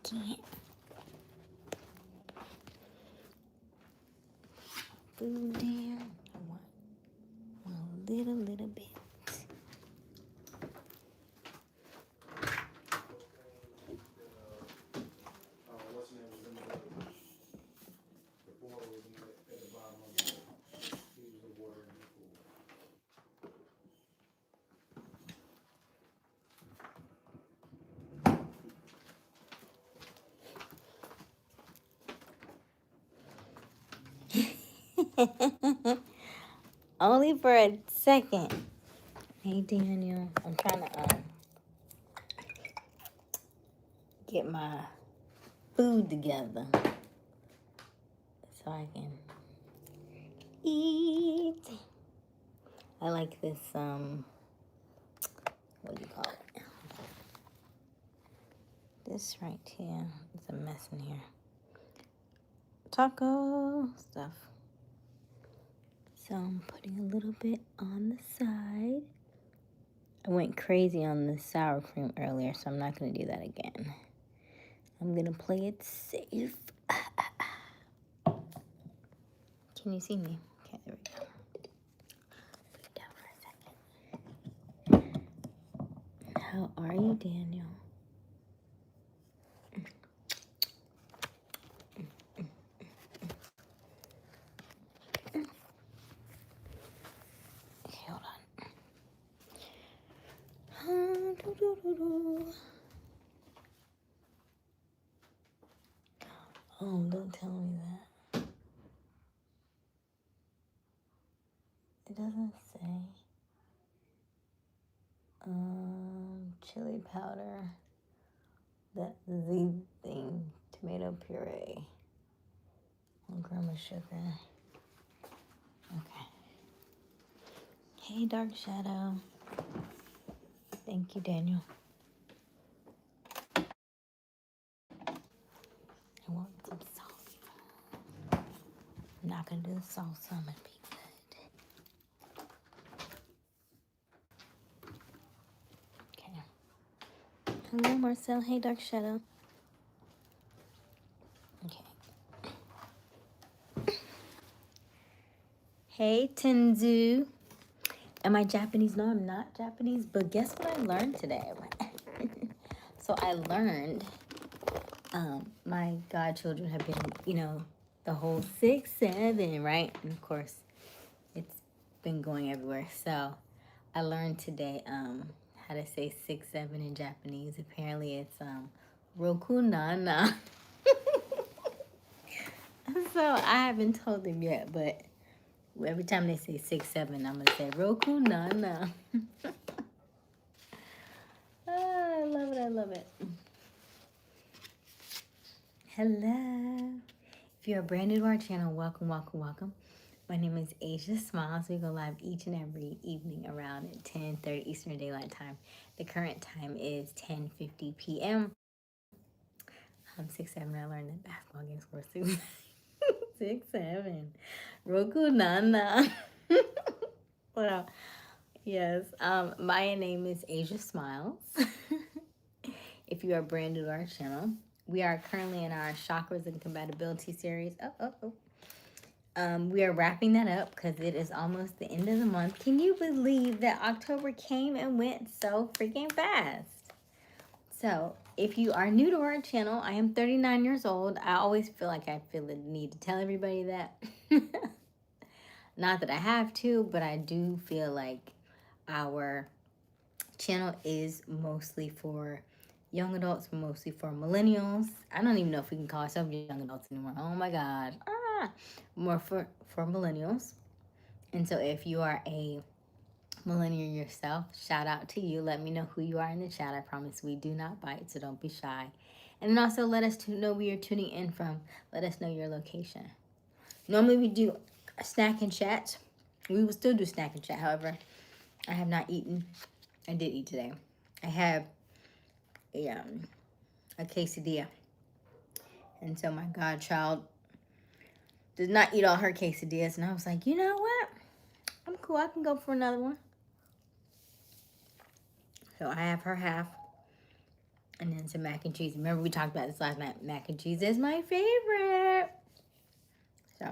second. Food down. I want a little bit. Only for a second. Hey, Daniel. I'm trying to get my food together so I can eat. I like this, what do you call it? This right here. There's a mess in here. Taco stuff. So I'm putting a little bit on the side. I went crazy on the sour cream earlier, so I'm not going to do that again. I'm going to play it safe. Can you see me? Okay, there we go. Put it down for a second. How are you, Daniel? Okay, hold on. Oh, don't tell me that. It doesn't say. Chili powder. That Z thing. Tomato puree. 1 gram of sugar. Okay. Hey, Dark Shadow. Thank you, Daniel. I want some salsa. I'm not going to do the salsa. I'm going to be good. Okay. Hello, Marcel. Hey, Dark Shadow. Okay. Hey, Tenzu. Am I Japanese? No, I'm not Japanese. But guess what I learned today? So I learned my godchildren have been, the whole 6, 7, right? And of course, it's been going everywhere. So I learned today how to say 6, 7 in Japanese. Apparently, it's Roku Nana. So I haven't told them yet, but every time they say 6, 7, I'm going to say Roku Nana. Oh, I love it. I love it. Hello. If you're brand new to our channel, welcome, welcome, welcome. My name is Aysia Smiles. We go live each and every evening around 10:30 Eastern Daylight Time. The current time is 10:50 p.m. 6, 7. I learned that basketball games were 6, 6, 7. Roku Nana. Well, yes. My name is Aysia Smiles. If you are brand new to our channel, we are currently in our chakras and compatibility series. We are wrapping that up because it is almost the end of the month. Can you believe that October came and went so freaking fast? So if you are new to our channel, I am 39 years old. I always feel like I feel the need to tell everybody that. Not that I have to, but I do feel like our channel is mostly for young adults, mostly for millennials. I don't even know if we can call ourselves young adults anymore. Oh my God. More for millennials. And so if you are a millennial yourself, shout out to you. Let me know who you are in the chat. I promise we do not bite, so don't be shy. And then also let us know where you're tuning in from. Let us know your location. Normally we do snack and chat. We will still do snack and chat. However, I have not eaten. I did eat today. I have a quesadilla. And so my godchild did not eat all her quesadillas. And I was like, you know what? I'm cool. I can go for another one. So I have her half. And then some mac and cheese. Remember we talked about this last night. Mac and cheese is my favorite. So,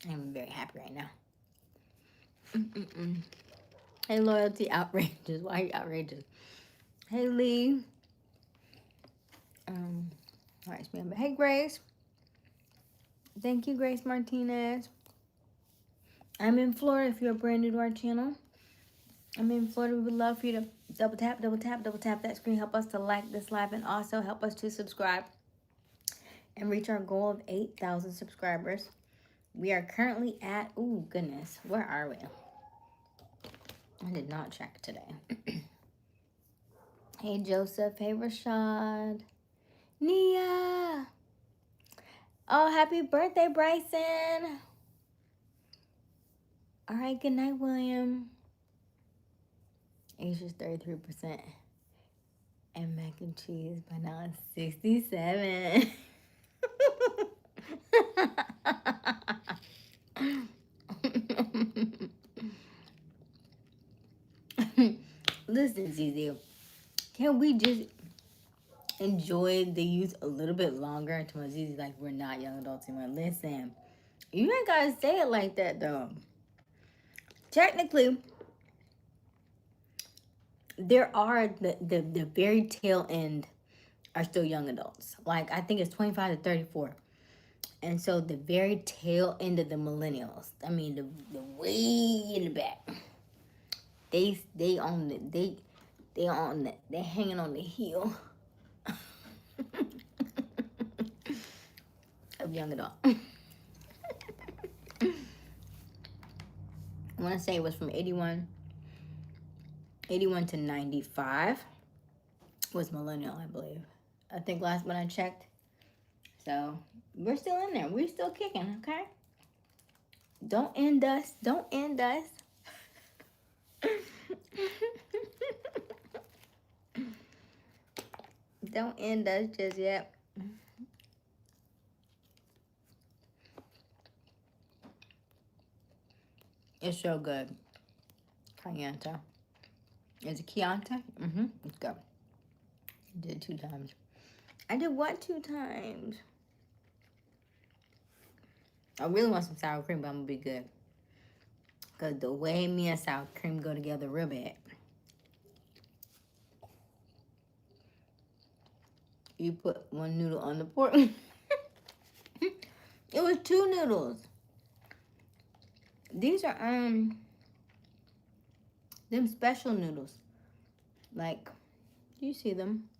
I'm very happy right now. Hey, Loyalty, outrageous. Why are you outrageous? Hey, Lee. All right, hey, Grace. Thank you, Grace Martinez. I'm in Florida if you're brand new to our channel. I'm in Florida. We would love for you to double tap that screen. Help us to like this live and also help us to subscribe and reach our goal of 8,000 subscribers. We are currently at, oh goodness, where are we? I did not check today. Hey, Joseph. Hey, Rashad. Nia. Oh, happy birthday, Bryson. All right, good night, William. Asia's 33%. And mac and cheese by now it's 67. Listen, Zizi, can we just enjoy the youth a little bit longer until Zizi's like, we're not young adults anymore? Listen, you ain't gotta say it like that, though. Technically, there are the very tail end are still young adults. Like, I think it's 25 to 34. And so the very tail end of the millennials, I mean the way in the back, they hanging on the heel of young adult. I want to say it was from 81 to 95 was millennial, I believe. I think last when I checked. So we're still in there. We're still kicking, okay? Don't end us. Don't end us. Don't end us just yet. It's so good. Chianta. Is it Chianta? Let's go. I did 2 times. I did what 2 times? I really want some sour cream, but I'm gonna be good. Because the way me and sour cream go together real bad. You put 1 noodle on the pork. It was 2 noodles. These are them special noodles. Like, do you see them?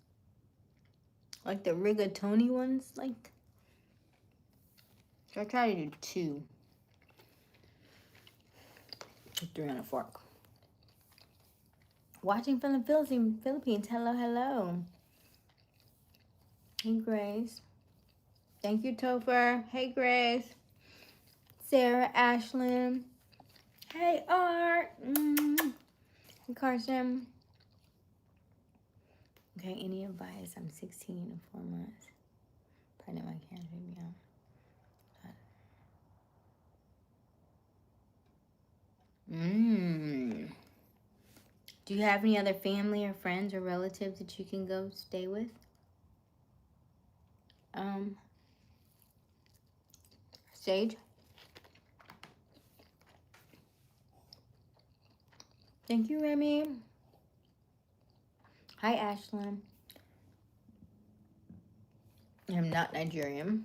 Like the rigatoni ones, like. So I try to do 2. 3 on a fork. Watching from the Philippines. Hello, hello. Hey, Grace. Thank you, Topher. Hey, Grace. Sarah, Ashlyn. Hey, Art. Hey, Carson. Okay, any advice? I'm 16 in 4 months. Pregnant, my cancer, yeah. Do you have any other family or friends or relatives that you can go stay with? Sage? Thank you, Remy. Hi, Ashlyn. I'm not Nigerian.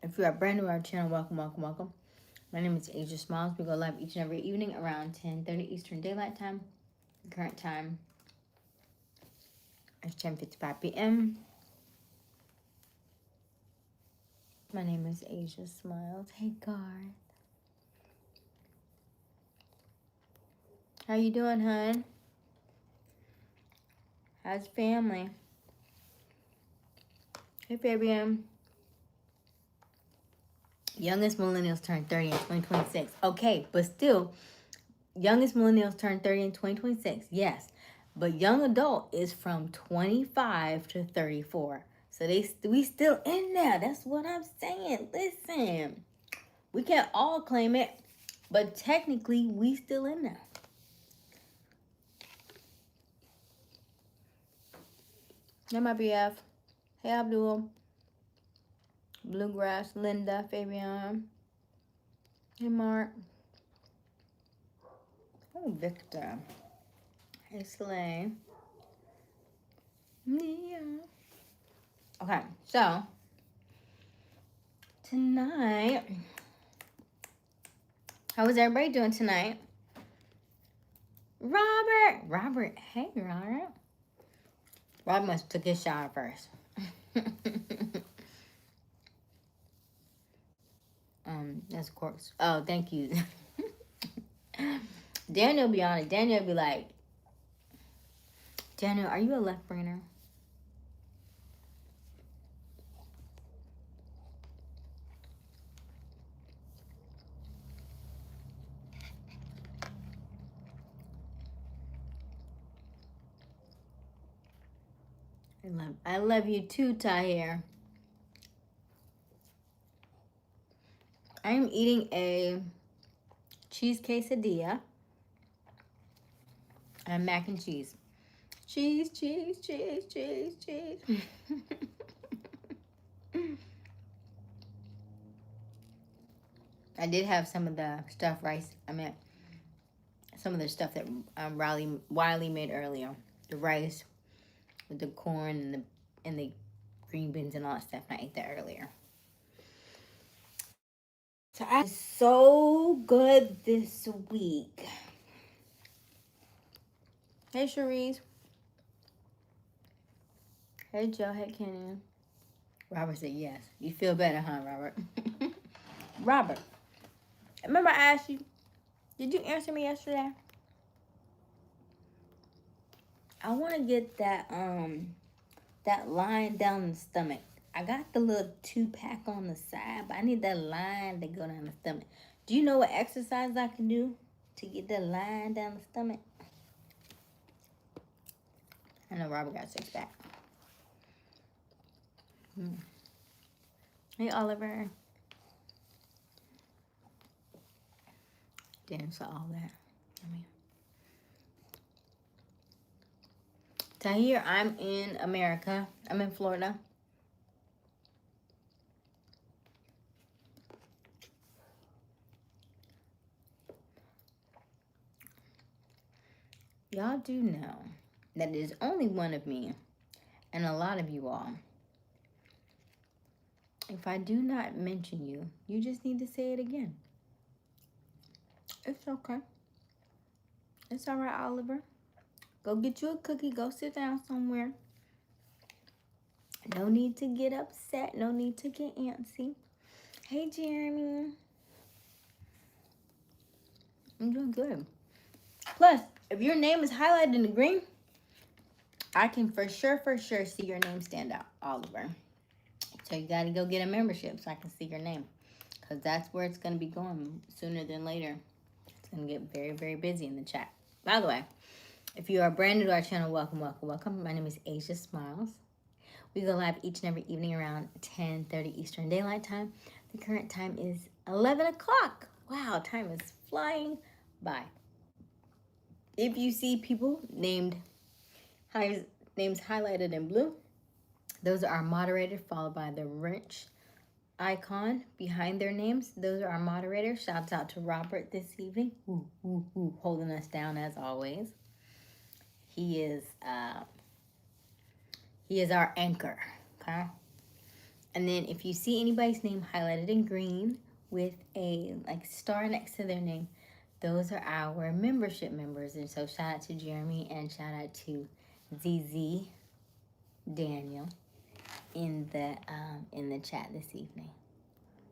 If you are brand new to our channel, welcome, welcome, welcome. My name is Aysia Smiles. We go live each and every evening around 10:30 Eastern Daylight Time. The current time is 10:55 p.m. My name is Aysia Smiles. Hey, Garth. How you doing, hon? How's family? Hey, Fabian. Youngest millennials turn 30 in 2026. Okay, but still, youngest millennials turn 30 in 2026. Yes, but young adult is from 25 to 34. So we still in there. That's what I'm saying. Listen, we can't all claim it, but technically we still in there. Hey, my BF. Hey, Abdul. Bluegrass, Linda, Fabian. Hey, Mark. Oh, Victor. Hey, Slay. Yeah. Okay, so tonight, how was everybody doing tonight? Robert, hey Robert. Robert must have took his shower first. That's corks. Oh, thank you. Daniel be on it. Daniel be like, Daniel, are you a left brainer? I love you too, Tahir. I'm eating a cheese quesadilla and mac and cheese. Cheese. I did have some of the stuffed rice. I meant some of the stuff that Wiley made earlier. The rice with the corn and the green beans and all that stuff. And I ate that earlier. So I was so good this week. Hey, Cherise. Hey, Joe. Hey, Kenyon. Robert said yes. You feel better, huh, Robert? Robert, remember I asked you, did you answer me yesterday? I want to get that line down the stomach. I got the little 2-pack on the side, but I need that line to go down the stomach. Do you know what exercise I can do to get that line down the stomach? I know Robert got 6-pack. Hey, Oliver. Damn, so all that. Tahir, I'm in America. I'm in Florida. Y'all do know that there's only one of me and a lot of you all. If I do not mention you, you just need to say it again. It's okay. It's all right, Oliver. Go get you a cookie. Go sit down somewhere. No need to get upset. No need to get antsy. Hey, Jeremy. I'm doing good. Plus, if your name is highlighted in the green, I can for sure see your name stand out, Oliver. So you got to go get a membership so I can see your name. Because that's where it's going to be going sooner than later. It's going to get very, very busy in the chat. By the way, if you are brand new to our channel, welcome. My name is Aysia Smiles. We go live each and every evening around 10:30 Eastern Daylight Time. The current time is 11 o'clock. Wow, time is flying by. If you see people names highlighted in blue, those are our moderators, followed by the wrench icon behind their names. Those are our moderators. Shouts out to Robert this evening, holding us down as always. He is our anchor, okay? And then if you see anybody's name highlighted in green with a star next to their name, those are our membership members. And so shout out to Jeremy and shout out to ZZ Daniel in the chat this evening.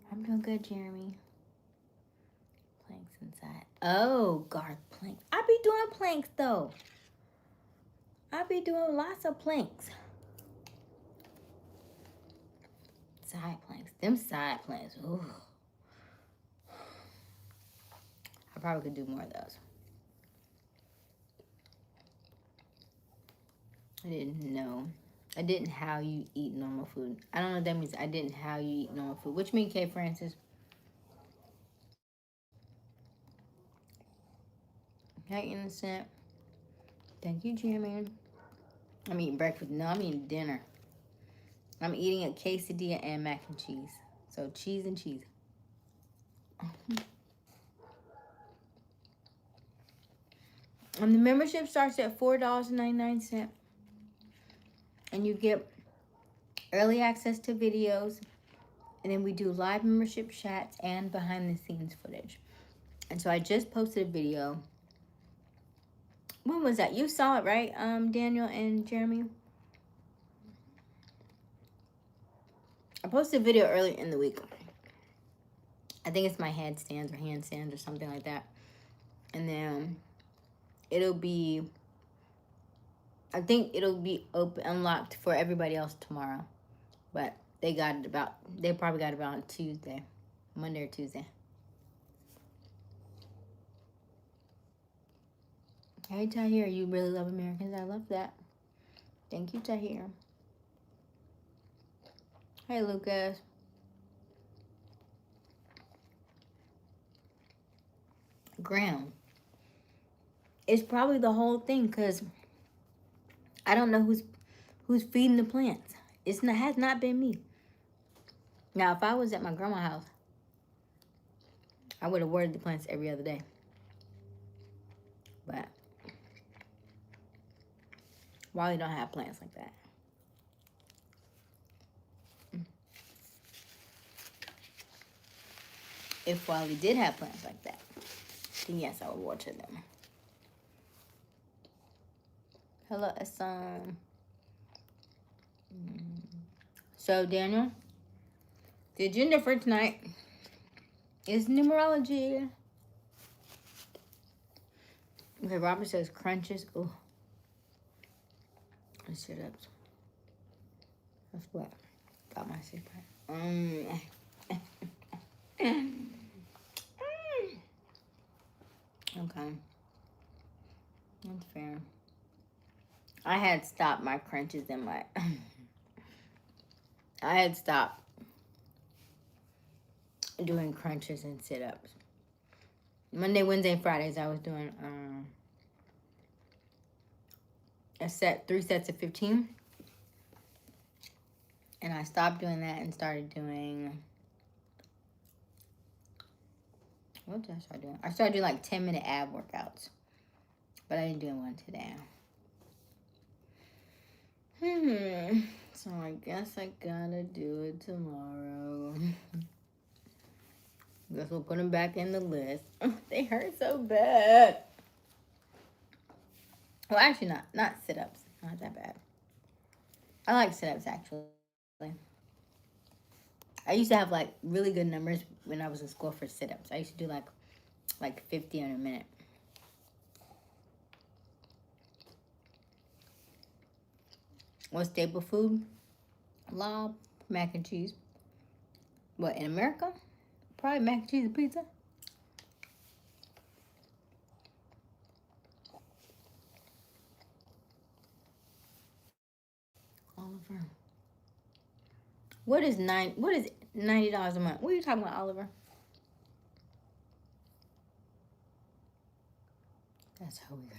I'm doing good, Jeremy. Planks inside. Oh, Garth planks. I be doing planks though. I be doing lots of planks. Side planks. Them side planks. Ooh. I probably could do more of those. I didn't know. I didn't how you eat normal food. I don't know what that means. I didn't how you eat normal food. Which mean, K. Francis? Hey, Innocent. Thank you, Jimmy. I'm eating breakfast. No, I'm eating dinner. I'm eating a quesadilla and mac and cheese. So cheese and cheese. And the membership starts at $4.99. And you get early access to videos. And then we do live membership chats and behind the scenes footage. And so I just posted a video. When was that? You saw it, right, Daniel and Jeremy? I posted a video earlier in the week. I think it's my headstands or handstands or something like that. And then it'll be, I think it'll be open, unlocked for everybody else tomorrow. But they probably got it about on Tuesday, Monday or Tuesday. Hey, Tahir, you really love Americans. I love that. Thank you, Tahir. Hey, Lucas. Graham. It's probably the whole thing because I don't know who's feeding the plants. It has not been me. Now, if I was at my grandma's house, I would have watered the plants every other day. But Wally don't have plants like that. If Wally did have plants like that, then yes, I would water them. Hello, Assam. So, Daniel, the agenda for tonight is numerology. Okay, Robert says crunches. Oh, sit-ups. That's what got my secret. Okay, that's fair. I had stopped my crunches and my. I had stopped doing crunches and sit-ups. Monday, Wednesday, Fridays, I was doing 3 sets of 15. And I stopped doing that and started doing, what did I start doing? I started doing like 10-minute ab workouts. But I didn't do one today. So I guess I gotta do it tomorrow. Guess we'll put them back in the list. They hurt so bad. Well, actually not sit-ups. Not that bad. I like sit-ups actually. I used to have like really good numbers when I was in school for sit-ups. I used to do like 50 in a minute. What's staple food? Lob, mac and cheese. What, in America? Probably mac and cheese and pizza. Oliver. What is $90 a month? What are you talking about, Oliver? That's how we got.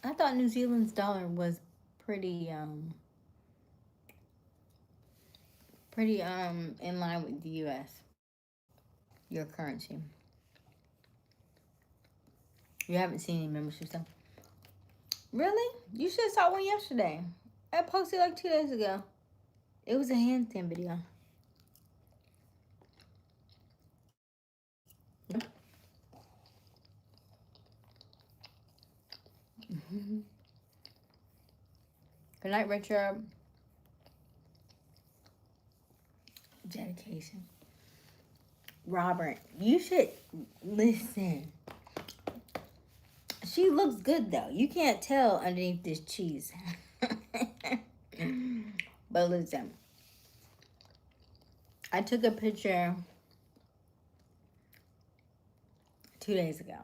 I thought New Zealand's dollar was pretty in line with the US. Your currency. You haven't seen any membership stuff. Really? You should have saw one yesterday. I posted like 2 days ago. It was a handstand video. Good night, Richard. Dedication. Robert, you should listen. She looks good though. You can't tell underneath this cheese. But listen, I took a picture 2 days ago.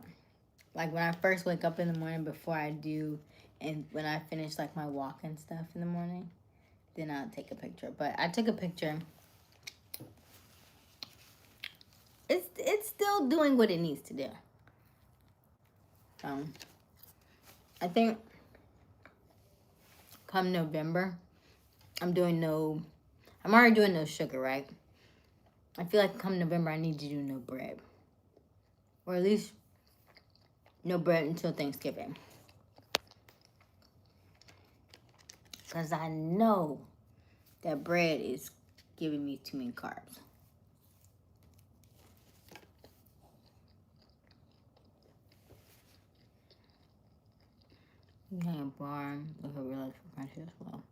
Like when I first wake up in the morning before I do, and when I finish like my walk and stuff in the morning, then I'll take a picture. But I took a picture. It's still doing what it needs to do. I think come November, I'm already doing no sugar, right? I feel like come November, I need to do no bread. Or at least no bread until Thanksgiving. Because I know that bread is giving me too many carbs. Yeah, bar with a real crunches as well.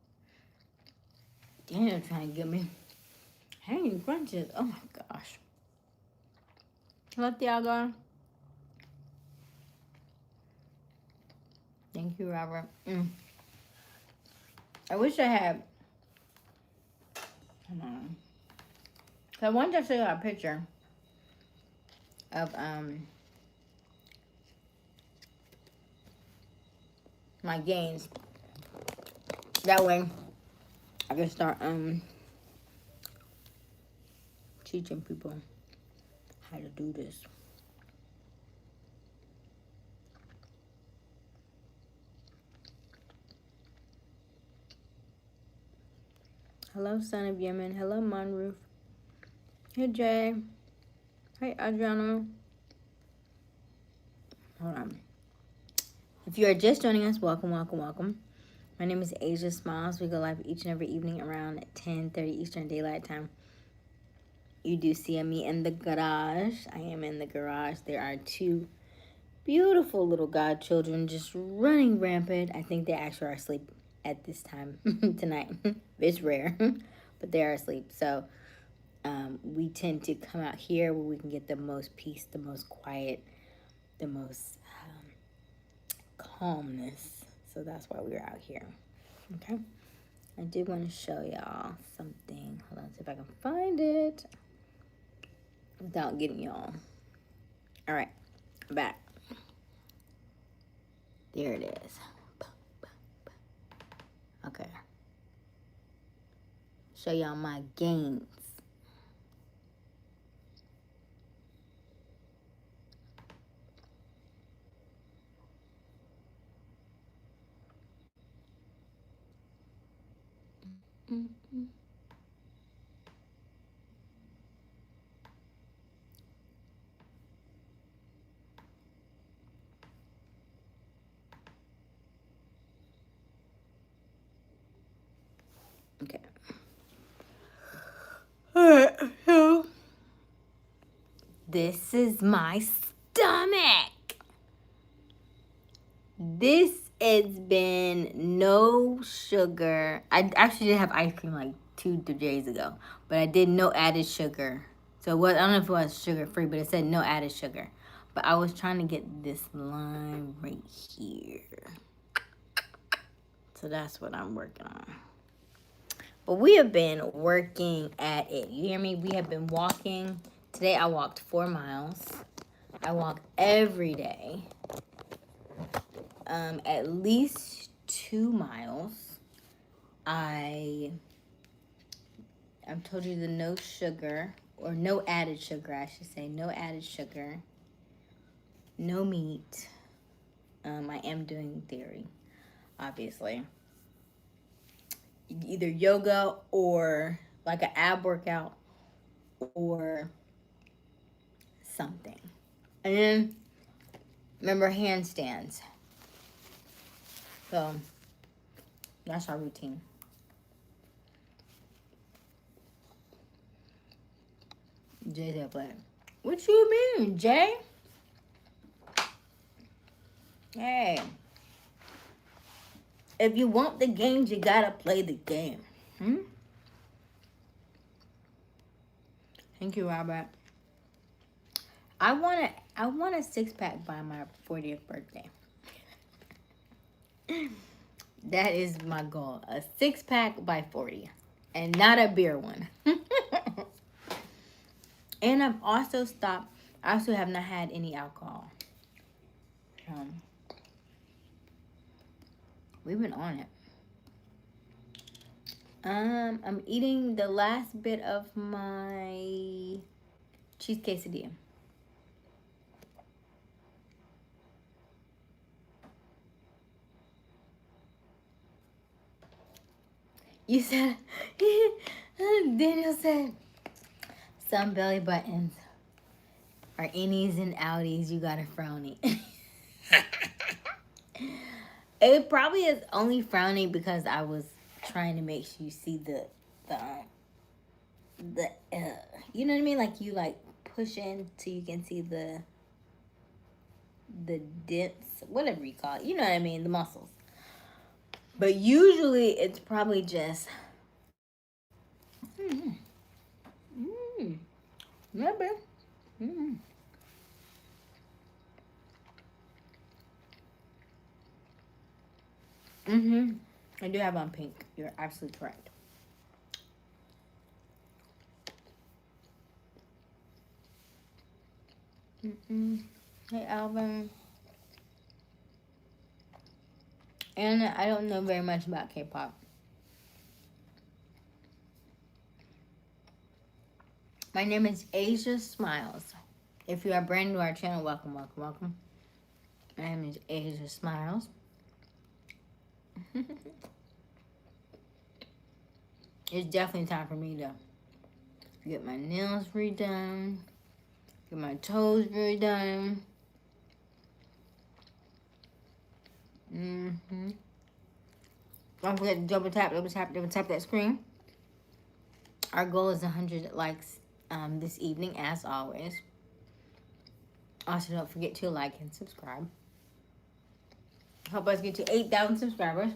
Daniel trying to get me hanging crunches. Oh my gosh. Hello, Thiago. Thank you, Robert. I wish I had. Hold on. So I wanted to show you a picture of my gains. That way I can start teaching people how to do this. Hello, son of Yemen. Hello, Monroof. Hey, Jay. Hey, Adriana. Hold on. If you are just joining us, welcome, welcome, welcome. My name is Aysia Smiles. We go live each and every evening around 10:30 Eastern Daylight Time. You do see me in the garage. I am in the garage. There are two beautiful little godchildren just running rampant. I think they actually are asleep at this time tonight. It's rare, but they are asleep. So we tend to come out here where we can get the most peace, the most quiet, the most calmness. So that's why we're out here. Okay. I did want to show y'all something. Hold on, see if I can find it without getting y'all. All right, back. There it is. Okay. Show y'all my gains. Okay. All right, so this is my stomach. This has been no sugar. I actually did have ice cream like 2 days ago, but I did no added sugar. So what I don't know if it was sugar free, but it said no added sugar. But I was trying to get this line right here. So that's what I'm working on. But we have been working at it. You hear me? We have been walking. Today I walked 4 miles. I walk every day. At least 2 miles. I've told you the no sugar, or no added sugar, I should say. No added sugar. No meat. I am doing theory, obviously. Either yoga or like an ab workout or something. And then remember handstands. So that's our routine. Jay's at black. What you mean, Jay? Hey. If you want the games, you gotta play the game. Thank you, Robert. I want a 6-pack by my 40th birthday. That is my goal. A 6-pack by 40. And not a beer one. And I've also stopped. I also have not had any alcohol. We've been on it. I'm eating the last bit of my cheese quesadilla. You said, Daniel said, some belly buttons are innies and outies. You got a frowny. It probably is only frowning because I was trying to make sure you see the you know what I mean? Like you like push in so you can see the dents, whatever you call it. You know what I mean? The muscles. But usually it's probably just maybe. I do have on pink. You're absolutely correct. Hey, Alvin. And I don't know very much about K-pop. My name is Aysia Smiles. If you are brand new to our channel, welcome, welcome, welcome. My name is Aysia Smiles. It's definitely time for me to get my nails redone, get my toes redone. Don't forget to double tap that screen. Our goal is 100 likes this evening, as always. Also, don't forget to like and subscribe. Help us get to 8,000 subscribers.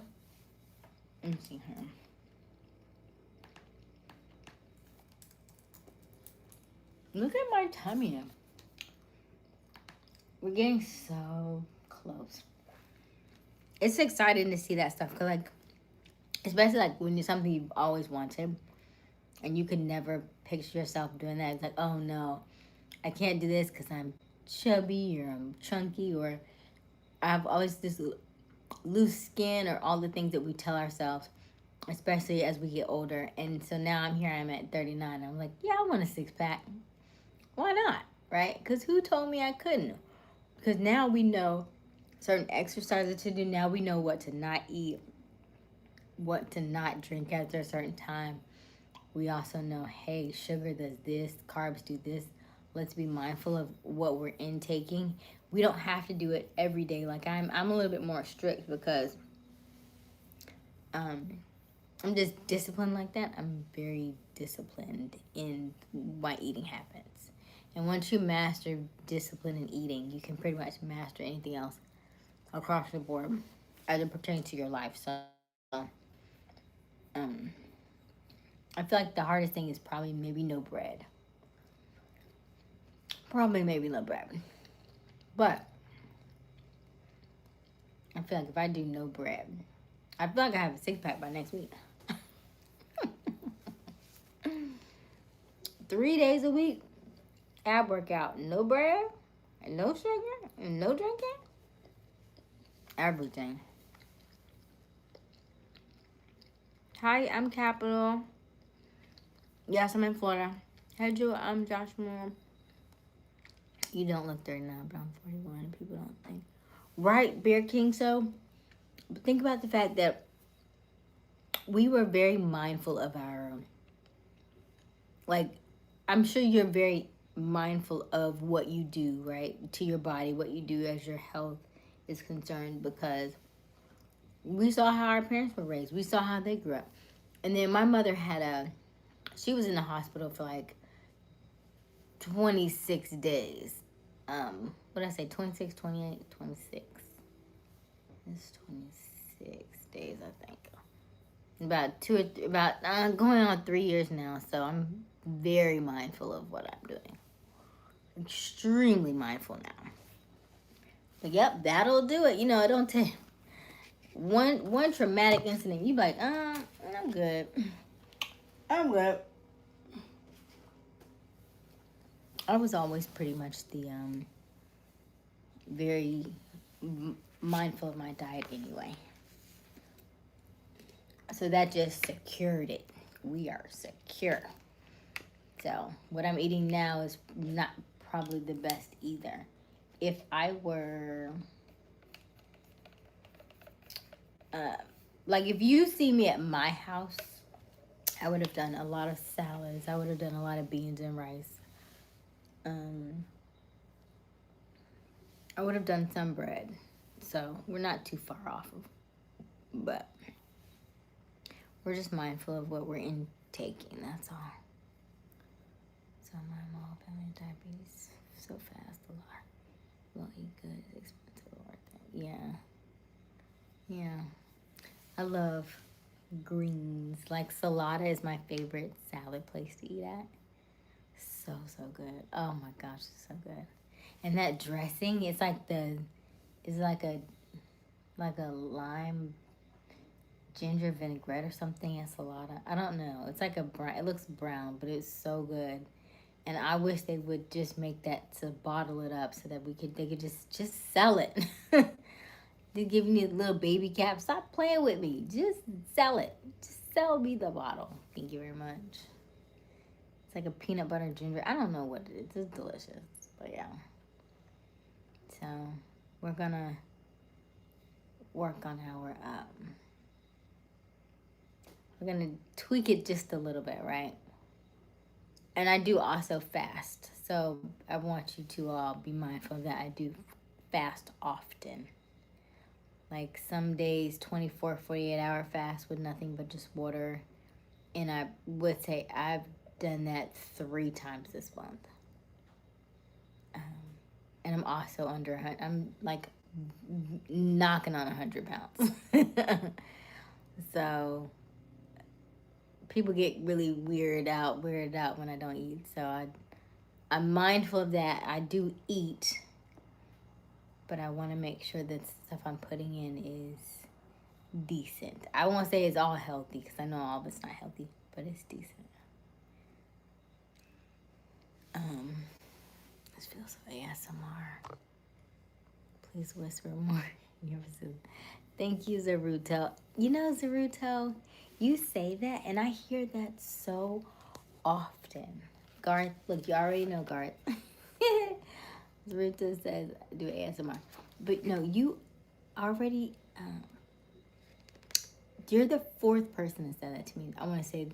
Let me see here. Look at my tummy. We're getting so close. It's exciting to see that stuff, cause like, especially like when it's something you've always wanted, and you could never picture yourself doing that. It's like, oh no, I can't do this because I'm chubby or I'm chunky or I've always this loose skin or all the things that we tell ourselves, especially as we get older. And so now I'm at 39. I'm like, yeah, I want a six pack. Why not? Right? Because who told me I couldn't? Because now we know certain exercises to do. Now we know what to not eat, what to not drink after a certain time. We also know, hey, sugar does this, carbs do this. Let's be mindful of what we're intaking. We don't have to do it every day. Like I'm a little bit more strict because I'm just disciplined like that. I'm very disciplined in my eating habits. And once you master discipline in eating, you can pretty much master anything else across the board as it pertains to your life. So I feel like the hardest thing is probably maybe no bread. Probably maybe no bread. But I feel like if I do no bread, I feel like I have a six pack by next week. 3 days a week, ab workout, no bread, and no sugar, and no drinking. Everything. Hi, I'm Capital. Yes, I'm in Florida. Hey, Joe, I'm Josh Moore. You don't look 39, but I'm 41, and people don't think. Right, Bear King, so think about the fact that we were very mindful of our, like, I'm sure you're very mindful of what you do, right, to your body, what you do as your health is concerned, because we saw how our parents were raised. We saw how they grew up. And then my mother she was in the hospital for like 26 days. What did I say? 26, 28, 26. It's 26 days, I think. Going on 3 years now, so I'm very mindful of what I'm doing. Extremely mindful now. But yep, that'll do it. You know, it don't take one traumatic incident. You be like, I'm good. I'm good. I was always pretty much the very mindful of my diet anyway. So that just secured it. We are secure. So what I'm eating now is not probably the best either. If I were, like if you see me at my house, I would have done a lot of salads. I would have done a lot of beans and rice. I would have done some bread. So we're not too far off of, but we're just mindful of what we're intaking, that's all. So my mom, family, diabetes, so fast, a lot. Won't eat good, it's expensive, worth it. Yeah. I love greens. Like salada is my favorite salad place to eat at. So good. Oh my gosh, it's so good. And that dressing, it's like a lime ginger vinaigrette or something in salada. I don't know. It's like a brown. It looks brown, but it's so good. And I wish they would just make that to bottle it up so that they could just sell it. They're giving you a little baby cap. Stop playing with me. Just sell it. Just sell me the bottle. Thank you very much. It's like a peanut butter ginger. I don't know what it is. It's delicious. But yeah. So we're gonna work on our we're gonna tweak it just a little bit, right? And I do also fast. So I want you to all be mindful that I do fast often. Like some days 24, 48-hour fast with nothing but just water. And I would say I've done that 3 times this month. And I'm also under 100. I'm like knocking on 100 pounds. So people get really weirded out when I don't eat. So I'm mindful of that. I do eat, but I want to make sure that the stuff I'm putting in is decent. I won't say it's all healthy because I know all of it's not healthy, but it's decent. This feels so ASMR. Please whisper more. Thank you, Zaruto. You know, Zaruto, you say that, and I hear that so often. Garth, look, you already know Garth. Zaruto says, do ASMR. But no, you already, you're the 4th person that said that to me. I want to say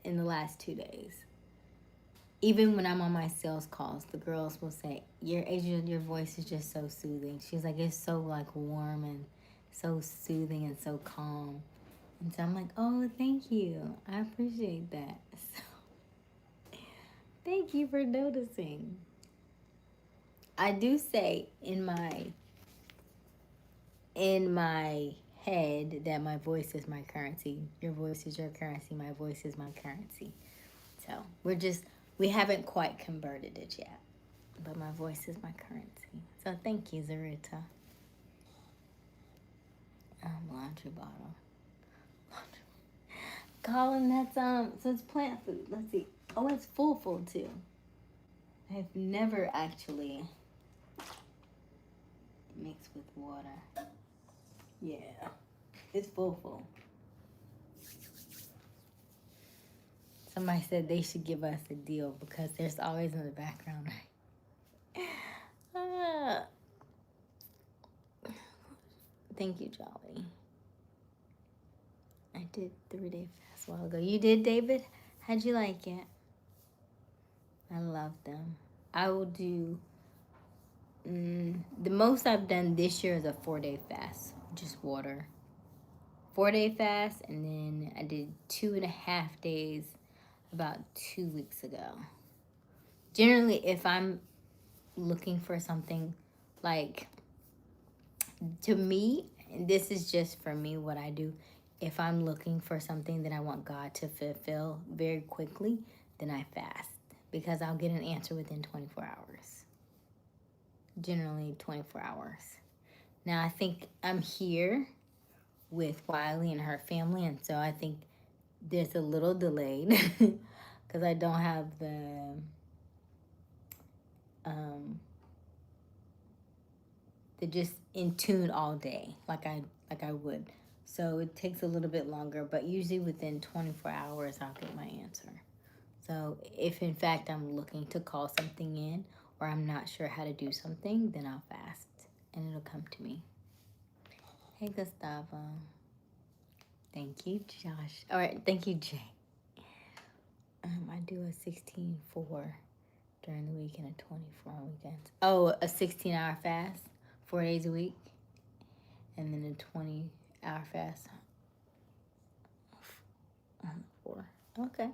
in the last 2 days. Even when I'm on my sales calls, the girls will say, your voice is just so soothing. She's like, it's so like warm and so soothing and so calm. And so I'm like, oh, thank you. I appreciate that. So, thank you for noticing. I do say in my head that my voice is my currency. Your voice is your currency. My voice is my currency. So we haven't quite converted it yet. But my voice is my currency. So thank you, Zarita. Laundry bottle. Colin, that's so it's plant food. Let's see. Oh, it's full too. I've never actually mixed with water. Yeah, it's full. Somebody said they should give us a deal because there's always in the background. Thank you, Jolly. I did 3-day fast a while ago. You did, David? How'd you like it? I love them. I will do, the most I've done this year is a 4-day fast, just water. 4-day fast, and then I did 2.5 days about 2 weeks ago. Generally, if I'm looking for something, like, to me, and this is just for me what I do, if I'm looking for something that I want God to fulfill very quickly, then I fast. Because I'll get an answer within 24 hours. Generally 24 hours. Now I think I'm here with Wiley and her family, and so I think there's a little delayed because I don't have the just in tune all day like I would. So it takes a little bit longer, but usually within 24 hours I'll get my answer. So if in fact I'm looking to call something in or I'm not sure how to do something, then I'll fast and it'll come to me. Hey, Gustavo. Thank you, Josh. All right, thank you, Jay. I do a 16-4 during the week and a 24 on weekends. Oh, a 16-hour fast, 4 days a week, and then a 20-hour fast on 4. Okay.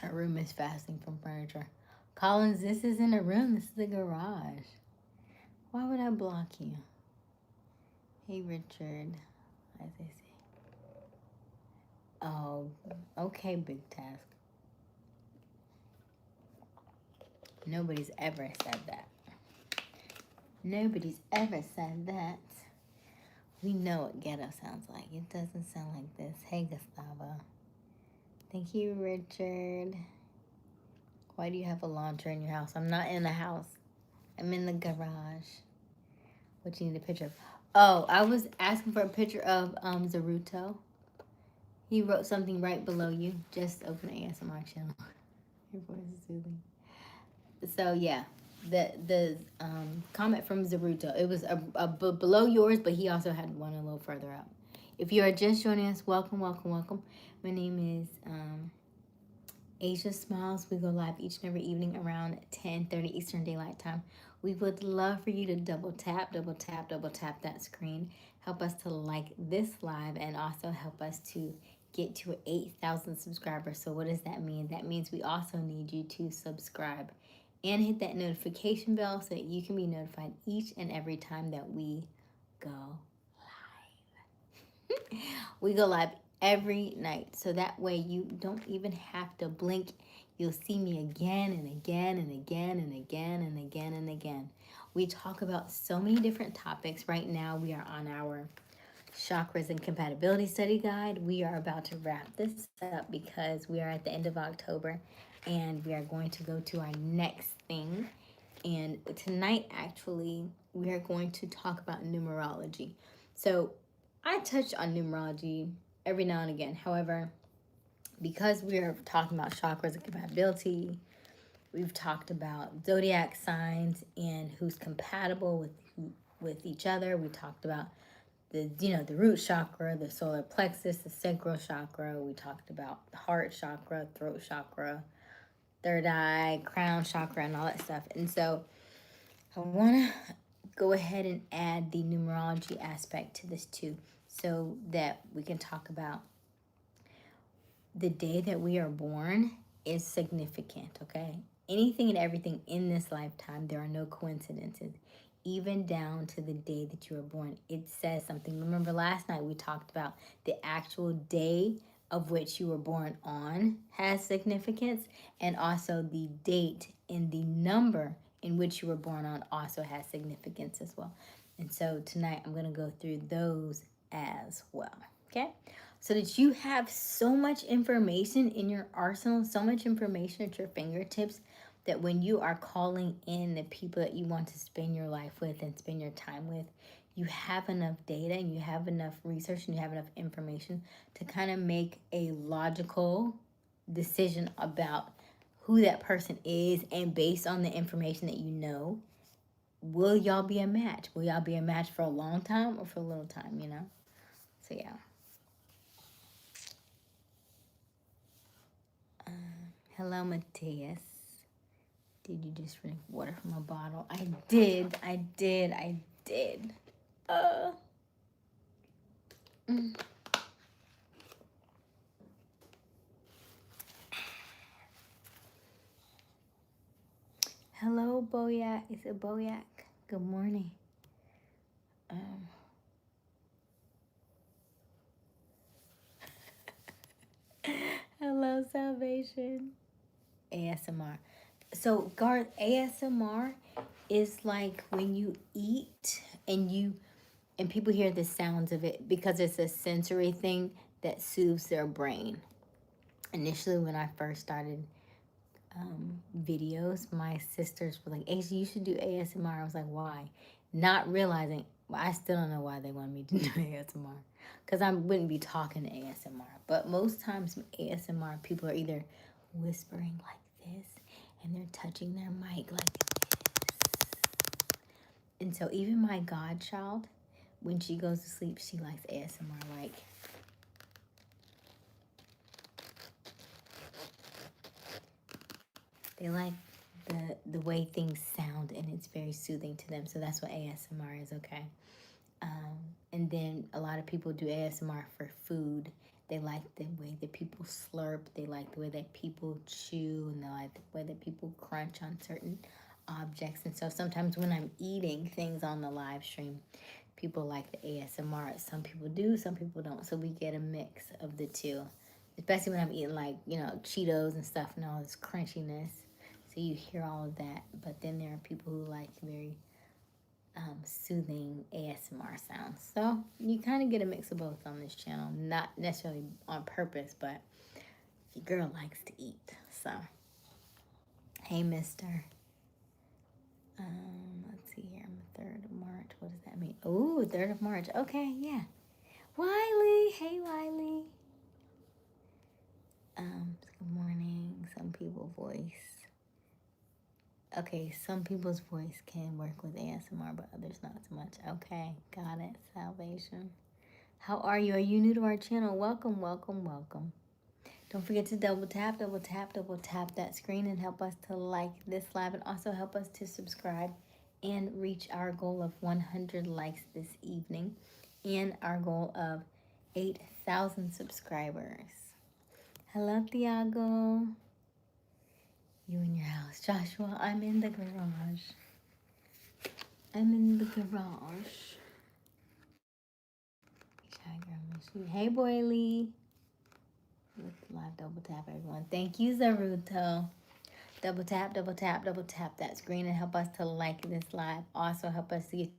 Our room is fasting from furniture. Collins, this isn't a room. This is the garage. Why would I block you? Hey, Richard. As I say. Oh, okay, big task. Nobody's ever said that. Nobody's ever said that. We know what ghetto sounds like. It doesn't sound like this. Hey, Gustavo. Thank you, Richard. Why do you have a launcher in your house? I'm not in the house. I'm in the garage. What you need a picture of? Oh, I was asking for a picture of Zaruto. He wrote something right below you. Just open the ASMR channel. Your voice is soothing. So yeah, the comment from Zaruto. It was below yours, but he also had one a little further up. If you are just joining us, welcome, welcome, welcome. My name is Aysia Smiles. We go live each and every evening around 10:30 Eastern Daylight Time. We would love for you to double tap that screen. Help us to like this live and also help us to get to 8,000 subscribers. So what does that mean? That means we also need you to subscribe and hit that notification bell so that you can be notified each and every time that we go live. We go live every night, so that way you don't even have to blink. You'll see me again and again and again and again and again and again. We talk about so many different topics. Right now we are on our chakras and compatibility study guide. We are about to wrap this up because we are at the end of October and we are going to go to our next thing. And tonight, actually, we are going to talk about numerology. So I touch on numerology every now and again. However, because we are talking about chakras and compatibility, we've talked about zodiac signs and who's compatible with each other. We talked about the root chakra, the solar plexus, the sacral chakra. We talked about the heart chakra, throat chakra, third eye, crown chakra, and all that stuff. And so I want to go ahead and add the numerology aspect to this too, so that we can talk about the day that we are born is significant, okay? Anything and everything in this lifetime, there are no coincidences. Even down to the day that you were born, it says something. Remember last night we talked about the actual day of which you were born on has significance, and also the date and the number in which you were born on also has significance as well. And so tonight I'm going to go through those as well, okay? So that you have so much information in your arsenal, so much information at your fingertips, that when you are calling in the people that you want to spend your life with and spend your time with, you have enough data and you have enough research and you have enough information to kind of make a logical decision about who that person is, and based on the information that you know, will y'all be a match? Will y'all be a match for a long time or for a little time, you know? So yeah. Hello, Matthias. Did you just drink water from a bottle? I did. Hello, Boyak. Is it Boyak? Good morning. Hello, Salvation. ASMR. So, Garth, ASMR is like when you eat and people hear the sounds of it because it's a sensory thing that soothes their brain. Initially, when I first started videos, my sisters were like, Aysia, you should do ASMR. I was like, why? Not realizing, well, I still don't know why they wanted me to do ASMR, because I wouldn't be talking to ASMR. But most times ASMR, people are either whispering like this and they're touching their mic like this. And so even my godchild, when she goes to sleep, she likes ASMR, like They like the way things sound, and it's very soothing to them. So that's what ASMR is, okay? And then a lot of people do ASMR for food. They like the way that people slurp. They like the way that people chew, and they like the way that people crunch on certain objects. And so sometimes when I'm eating things on the live stream, people like the ASMR. Some people do, some people don't. So we get a mix of the two, especially when I'm eating, like, you know, Cheetos and stuff and all this crunchiness. So you hear all of that. But then there are people who like very soothing ASMR sounds. So you kind of get a mix of both on this channel. Not necessarily on purpose, but your girl likes to eat. So, hey, mister. Let's see here. 3rd of March. What does that mean? Oh, 3rd of March. Okay, yeah. Wiley. Hey, Wiley. Good morning. Some people voice. Okay, some people's voice can work with ASMR, but others not so much. Okay, got it. Salvation. How are you? Are you new to our channel? Welcome, welcome, welcome. Don't forget to double tap that screen and help us to like this live, and also help us to subscribe and reach our goal of 100 likes this evening and our goal of 8,000 subscribers. Hello, Thiago. You in your house. Joshua, I'm in the garage. I'm in the garage. Hey, Boily. Live double tap, everyone. Thank you, Zaruto. Double tap that screen and help us to like this live. Also, help us to get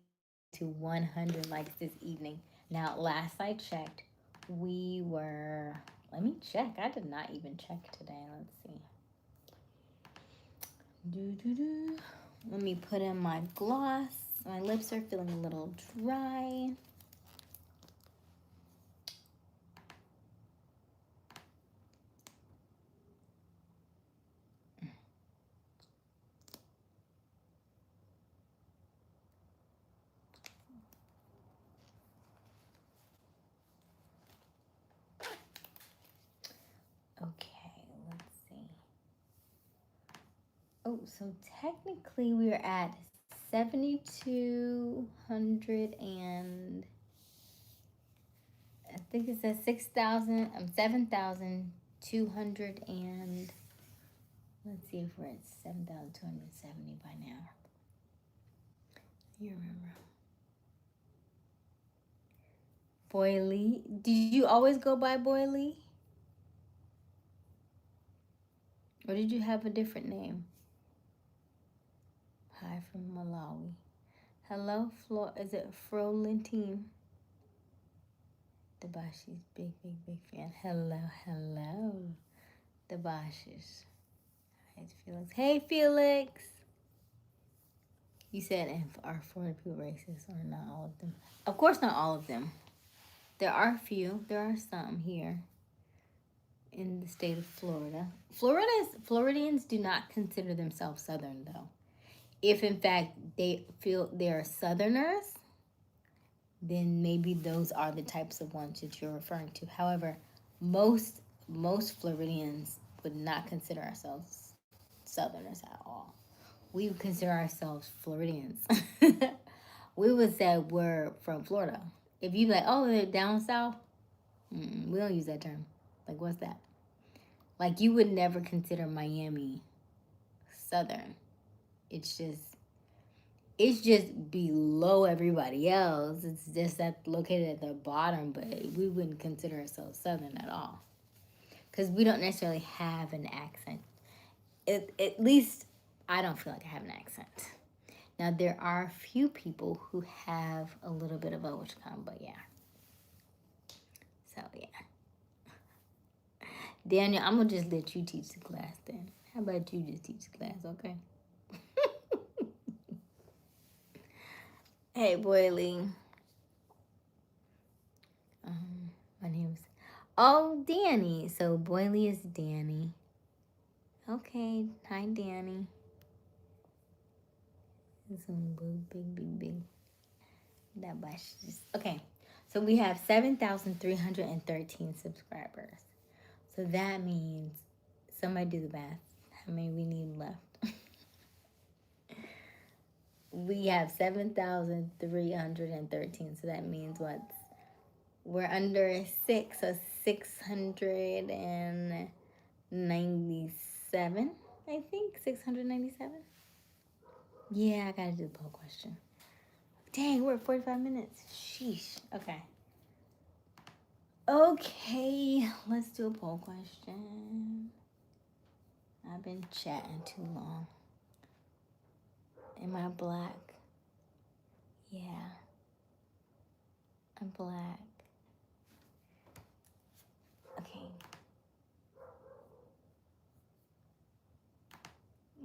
to 100 likes this evening. Now, last I checked, we were... Let me check. I did not even check today. Let's see. Let me put in my gloss. My lips are feeling a little dry. Okay, let's see. Oh, so technically we're at 7,200 and I think it says 7,200 and let's see if we're at 7,270 by now. You remember. Boily. Did you always go by Boily? Or did you have a different name? Hi from Malawi. Hello, is it Frolentine? Dabashi's big fan. Hello. Dabashi's. Hi, it's Felix. Hey, Felix. You said, and are Florida people racist, or not all of them? Of course, not all of them. There are a few. There are some here in the state of Florida. Floridians do not consider themselves Southern, though. If, in fact, they feel they're Southerners, then maybe those are the types of ones that you're referring to. However, most Floridians would not consider ourselves Southerners at all. We would consider ourselves Floridians. We would say we're from Florida. If you like, oh, they're down south, we don't use that term. Like, what's that? Like, you would never consider Miami Southern. It's just below everybody else. It's just located at the bottom, but we wouldn't consider ourselves Southern at all. Because we don't necessarily have an accent. At least, I don't feel like I have an accent. Now, there are a few people who have a little bit of a Wichicom, but yeah. So, yeah. Daniel, I'm going to just let you teach the class then. How about you just teach the class, okay? Hey, Boily. My name's... Oh, Danny. So, Boily is Danny. Okay. Hi, Danny. Big. That bash. Okay. So, we have 7,313 subscribers. So, that means... Somebody do the math. how many we need left. We have 7,313. So that means what? We're under 6, so 697, I think. 697. Yeah, I gotta do the poll question. Dang, we're at 45 minutes. Sheesh. Okay. Okay, let's do a poll question. I've been chatting too long. Am I black? Yeah, I'm black. Okay.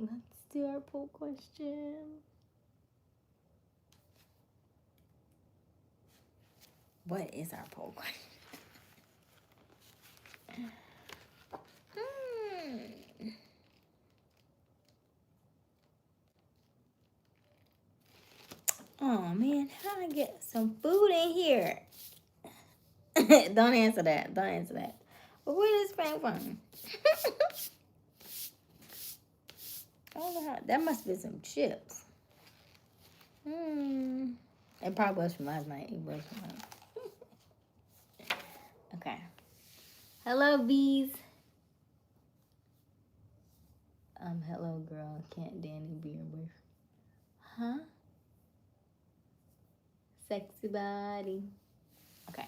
Let's do our poll question. What is our poll question? Oh man, how do I get some food in here? Don't answer that. Don't answer that. But where does this from? I don't know how. That must be some chips. It probably was from last night. It was from last night. Okay. Hello, bees. Hello, girl. Can't Danny be your boyfriend? Huh? Sexy body. Okay.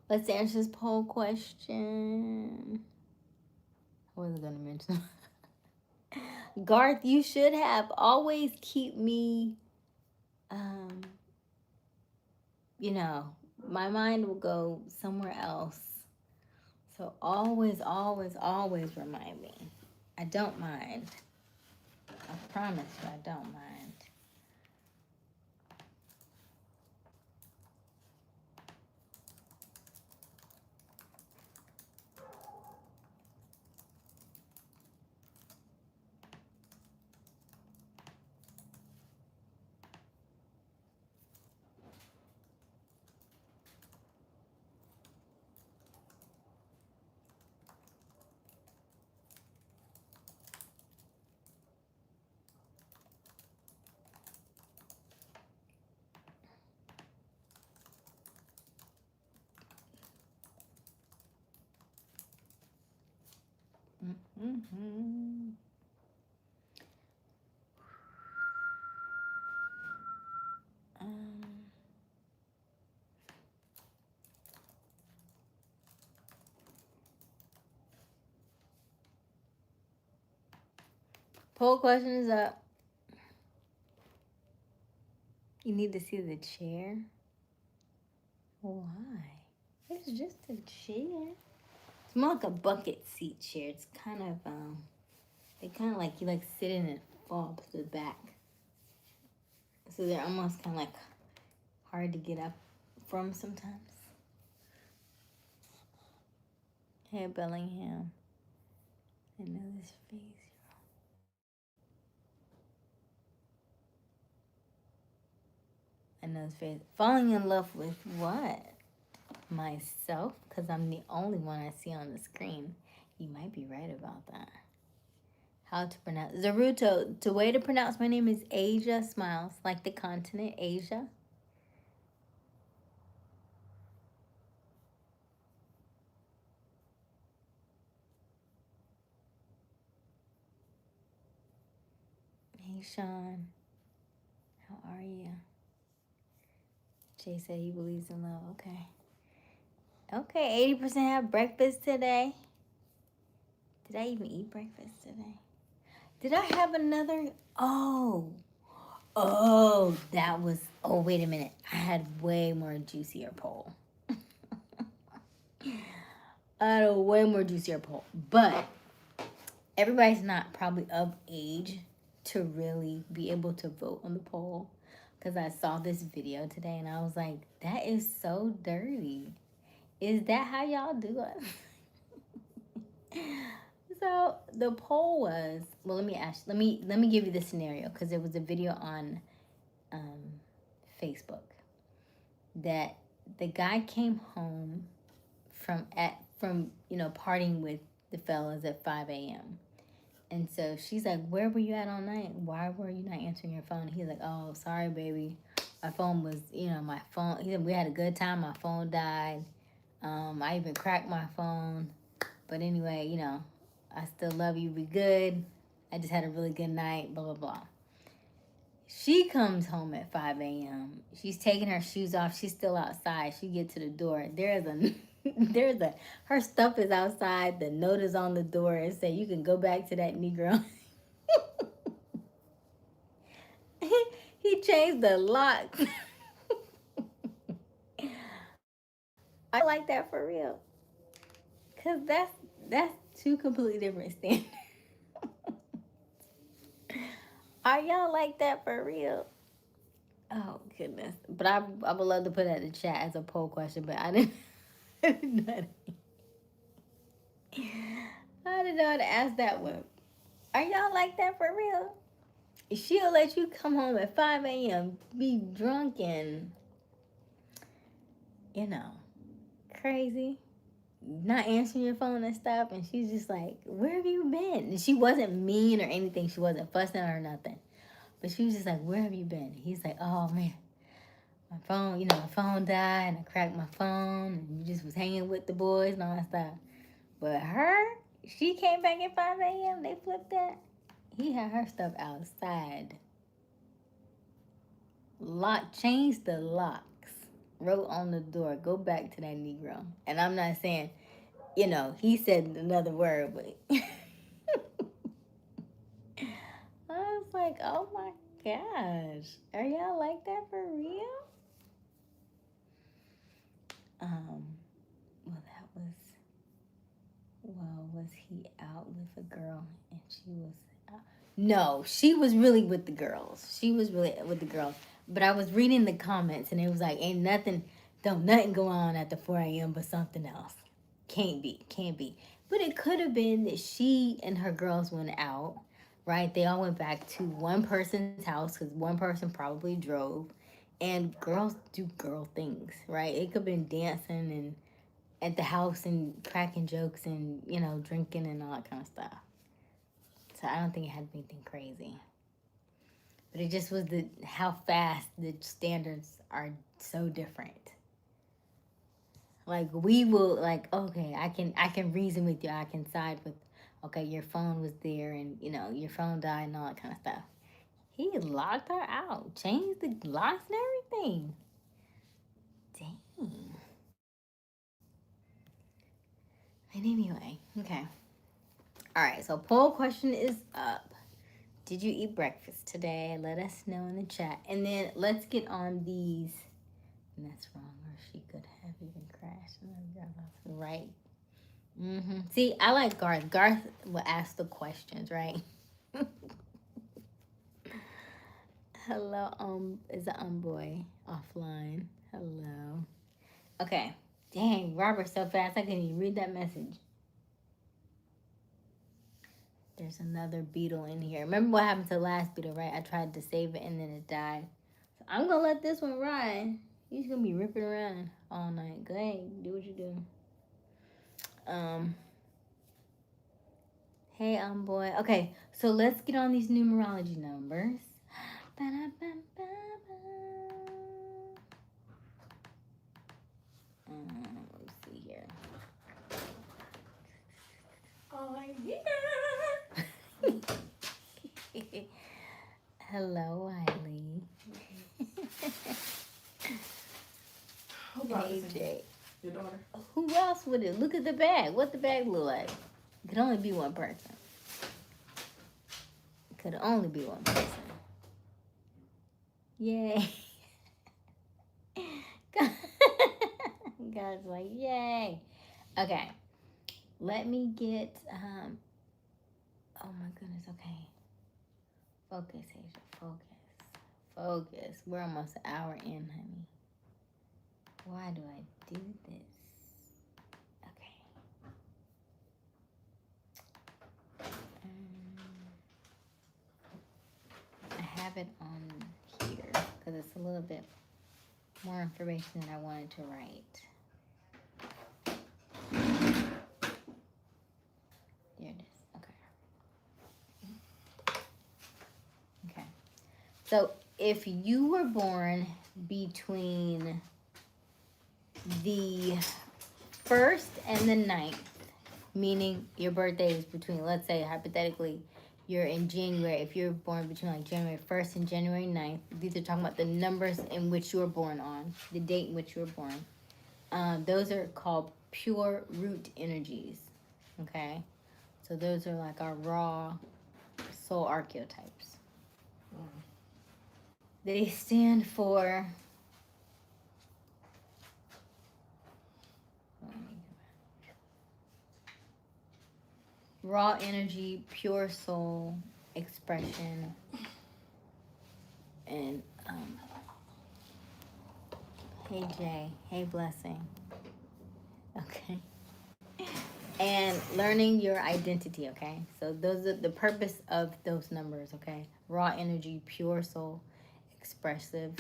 Let's answer this poll question. I wasn't gonna mention. Garth, you should have always keep me. You know, my mind will go somewhere else. So always, always, always remind me. I don't mind. I promise you, I don't mind. Poll question is up. You need to see the chair. Why? It's just a chair. It's more like a bucket seat chair. It's kind of they kind of like you like sit in and fall to the back. So they're almost kind of like hard to get up from sometimes. Hey, Bellingham. I know this face. I know this face. Falling in love with what? Myself? Because I'm the only one I see on the screen. You might be right about that. How to pronounce Zaruto? The way to pronounce my name is Aysia Smiles, like the continent Asia. Hey Sean, how are you? Jay said he believes in love. Okay. Okay, 80% have breakfast today. Did I even eat breakfast today? Did I have another? Oh, that was. Oh, wait a minute. I had way more juicier poll. I had a way more juicier poll, but everybody's not probably of age to really be able to vote on the poll, because I saw this video today and I was like, that is so dirty. Is that how y'all do it? So the poll was, well, let me give you the scenario, because there was a video on Facebook that the guy came home from partying with the fellas at 5 a.m. And so she's like, where were you at all night? Why were you not answering your phone? He's like, oh, sorry, baby. My phone was, my phone. He said, we had a good time. My phone died. I even cracked my phone. But anyway, I still love you. Be good. I just had a really good night. Blah, blah, blah. She comes home at 5 a.m. She's taking her shoes off. She's still outside. She gets to the door. Her stuff is outside. The note is on the door. It says, you can go back to that Negro. He changed the lock. I like that for real. Cause that's two completely different standards. Are y'all like that for real? Oh goodness! But I would love to put that in the chat as a poll question, but I didn't. I didn't know how to ask that one. Are y'all like that for real? She'll let you come home at 5 a.m., be drunk and, crazy, not answering your phone and stuff. And she's just like, where have you been? And she wasn't mean or anything. She wasn't fussing or nothing. But she was just like, where have you been? He's like, oh, man, my phone, my phone died. And I cracked my phone. And you just was hanging with the boys and all that stuff. But she came back at 5 a.m. They flipped that. He had her stuff outside. Changed the locks. Wrote on the door, go back to that Negro. And I'm not saying, he said another word, but I was like, oh my gosh. Are y'all like that for real? Was he out with a girl and she was out? No, she was really with the girls. She was really with the girls. But I was reading the comments and it was like, don't nothing go on after 4 a.m. but something else. Can't be. But it could have been that she and her girls went out, right? They all went back to one person's house because one person probably drove. And girls do girl things, right? It could have been dancing and at the house and cracking jokes and, drinking and all that kind of stuff. So I don't think it had to be anything crazy. But it just was how fast the standards are so different. Like we will okay, I can reason with you. I can side with, okay, your phone was there and, your phone died and all that kind of stuff. He locked her out, changed the locks and everything. Dang. And anyway, okay. All right, so poll question is up. Did you eat breakfast today? Let us know in the chat. And then let's get on these. And that's wrong, or she could have even crashed. Right. See, I like Garth. Garth will ask the questions, right? Hello, is the boy offline? Hello. Okay. Dang, Robert's so fast I couldn't even read that message. There's another beetle in here. Remember what happened to the last beetle, right? I tried to save it and then it died. So I'm gonna let this one ride. He's gonna be ripping around all night. Go ahead, do what you do. Hey, boy. Okay, so let's get on these numerology numbers. Let's see here. Oh, yeah. Hello, Wiley. Hey, Jay. Your daughter. Who else would it? Look at the bag. What the bag look like? It could only be one person. It could only be one person. Yay. God's like, yay. Okay. Let me get, oh my goodness, okay. Focus, Aysia, focus. We're almost an hour in, honey. Why do I do this? Okay. I have it on here because it's a little bit more information than I wanted to write. There it is. Okay. So if you were born between the 1st and the 9th, meaning your birthday is between, let's say hypothetically, you're in January. If you're born between like January 1st and January 9th, these are talking about the numbers in which you were born on, the date in which you were born. Those are called pure root energies. Okay? So those are like our raw soul archetypes. They stand for raw energy, pure soul, expression, and hey Jay, hey Blessing. Okay. And learning your identity, okay? So those are the purpose of those numbers, okay? Raw energy, pure soul, expressive,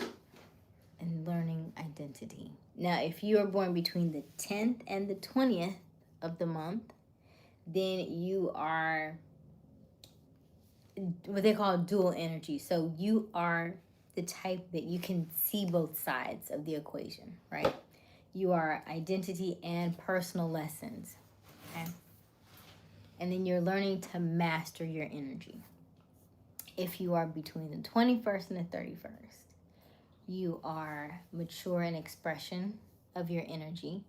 and learning identity. Now, if you are born between the 10th and the 20th of the month, then you are what they call dual energy. So you are the type that you can see both sides of the equation, right? You are identity and personal lessons, okay? And then you're learning to master your energy. If you are between the 21st and the 31st, you are mature in expression of your energy.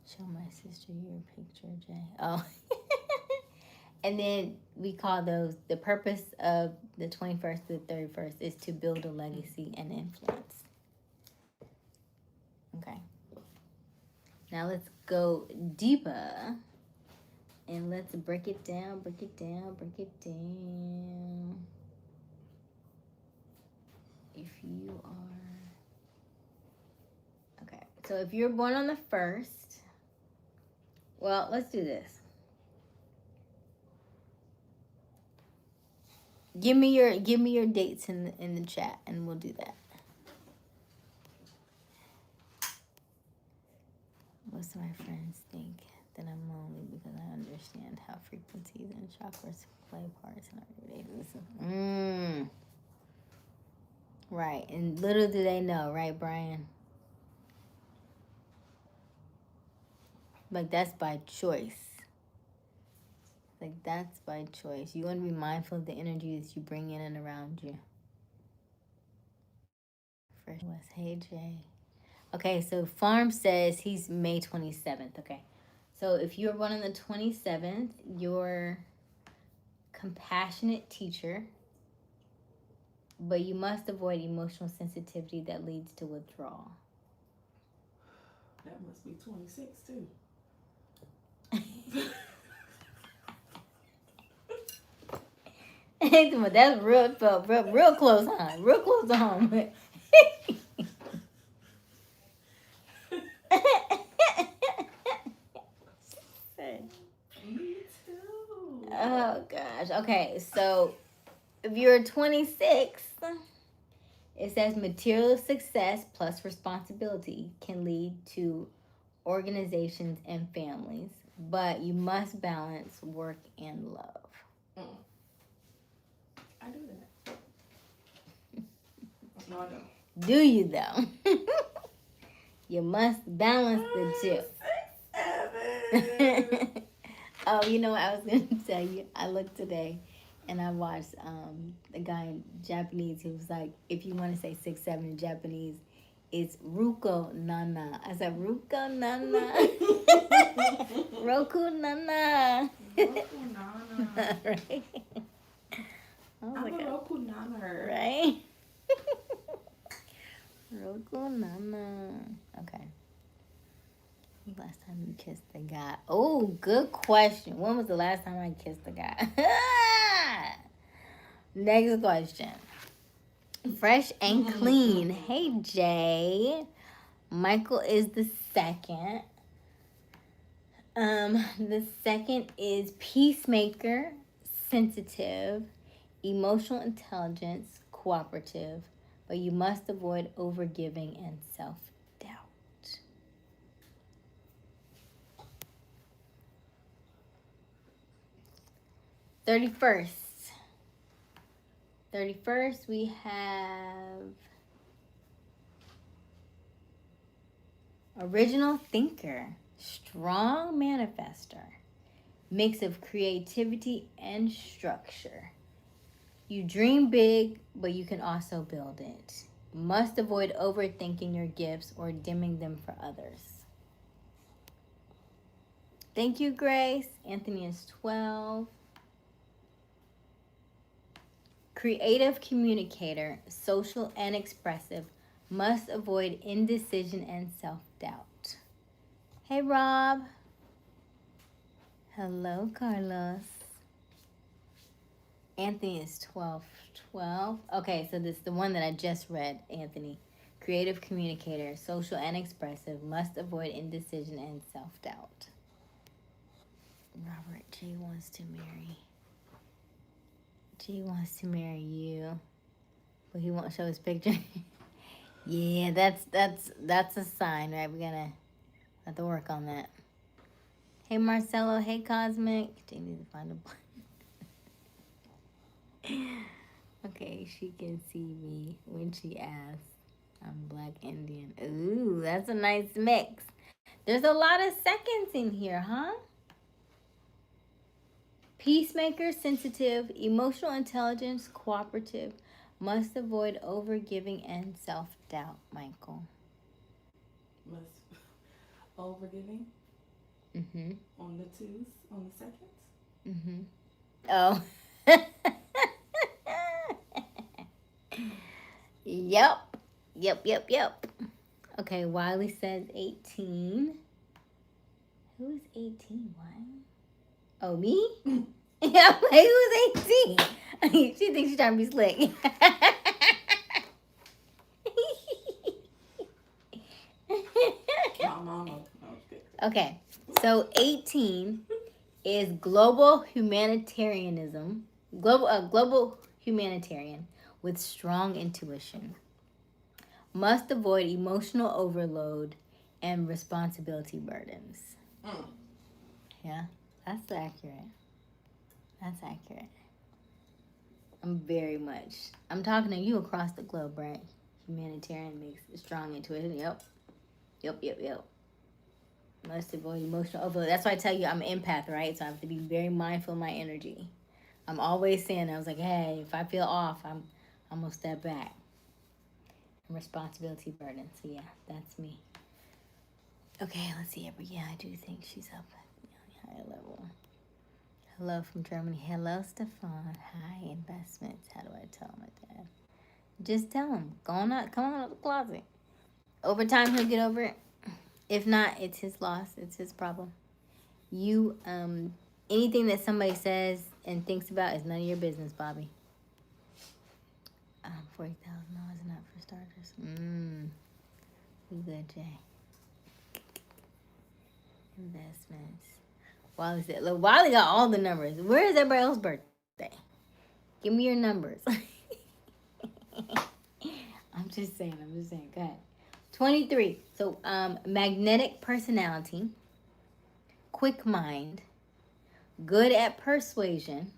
Show my sister your picture, Jay. Oh. And then we call those, the purpose of the 21st to the 31st is to build a legacy and influence. Okay. Now let's go deeper and let's break it down. If you are, okay. So if you're born on the 1st, well, let's do this. Give me your dates in the chat, and we'll do that. Most of my friends think that I'm lonely because I understand how frequencies and chakras play parts in our everyday. Right, and little do they know, right, Brian? Like that's by choice. Like that's by choice. You want to be mindful of the energies you bring in and around you. Fresh West, hey Jay. Okay, so Farm says he's May 27th. Okay, so if you're born on the 27th, you're compassionate teacher, but you must avoid emotional sensitivity that leads to withdrawal. That must be 26 too. That's real close, huh? Real close to home. Me too. Oh gosh. Okay, so if you're 26, it says material success plus responsibility can lead to organizations and families, but you must balance work and love. I do that. No, I don't. Do you though? You must balance the two. 6, 7. Oh, you know what I was going to tell you? I looked today and I watched a guy in Japanese who was like, if you want to say 6, 7 in Japanese, it's Ruko Nana. I said, Ruko Nana. Roku Nana. Roku Nana. Right? I'm a Roku Nana. Right? Roku Nana. Okay. Last time you kissed a guy? Oh, good question. When was the last time I kissed a guy? Next question. Fresh and clean. Hey, Jay. Michael is the second. The second is peacemaker, sensitive, emotional intelligence, cooperative, but you must avoid overgiving and self-doubt. 31st. 31st, we have original thinker, strong manifester, mix of creativity and structure. You dream big, but you can also build it. Must avoid overthinking your gifts or dimming them for others. Thank you, Grace. Anthony is 12. Creative communicator, social and expressive, must avoid indecision and self-doubt. Hey, Rob. Hello, Carlos. Anthony is 12. 12. Okay, so this is the one that I just read, Anthony. Creative communicator, social and expressive, must avoid indecision and self-doubt. Robert G wants to marry. G wants to marry you, but he won't show his picture. Yeah, that's a sign, right? We're gonna have to work on that. Hey, Marcelo. Hey, Cosmic. They need to find a Okay, she can see me when she asks. I'm Black Indian. Ooh, that's a nice mix. There's a lot of seconds in here, huh? Peacemaker, sensitive, emotional intelligence, cooperative, must avoid overgiving and self-doubt, Michael. Must overgiving. Mm-hmm. On the twos, on the seconds. Mm-hmm. Oh. Yep. Yep. Okay, Wiley says 18. Who's 18? What? Oh, me? Yeah, I'm like, who's 18? She thinks she's trying to be slick. My mama. No, Okay, so 18 is global humanitarianism. Global humanitarian with strong intuition. Must avoid emotional overload and responsibility burdens. Yeah, that's accurate. That's accurate. I'm talking to you across the globe, right? Humanitarian makes strong intuition. Yep. Must avoid emotional overload. That's why I tell you I'm an empath, right? So I have to be very mindful of my energy. I'm always saying, I was like, hey, if I feel off, I'm gonna step back. Responsibility burden. So yeah, that's me. Okay, let's see. But yeah, I do think she's up at a higher level. Hello from Germany. Hello, Stefan. Hi, investments. How do I tell my dad? Just tell him. Come on out of the closet. Over time, he'll get over it. If not, it's his loss. It's his problem. You, anything that somebody says and thinks about is none of your business, Bobby. $40,000 enough for starters. We good, Jay. Investments. Wiley said, look, Wiley got all the numbers. Where is everybody else's birthday? Give me your numbers. I'm just saying. Go ahead. 23. So, magnetic personality, quick mind, good at persuasion,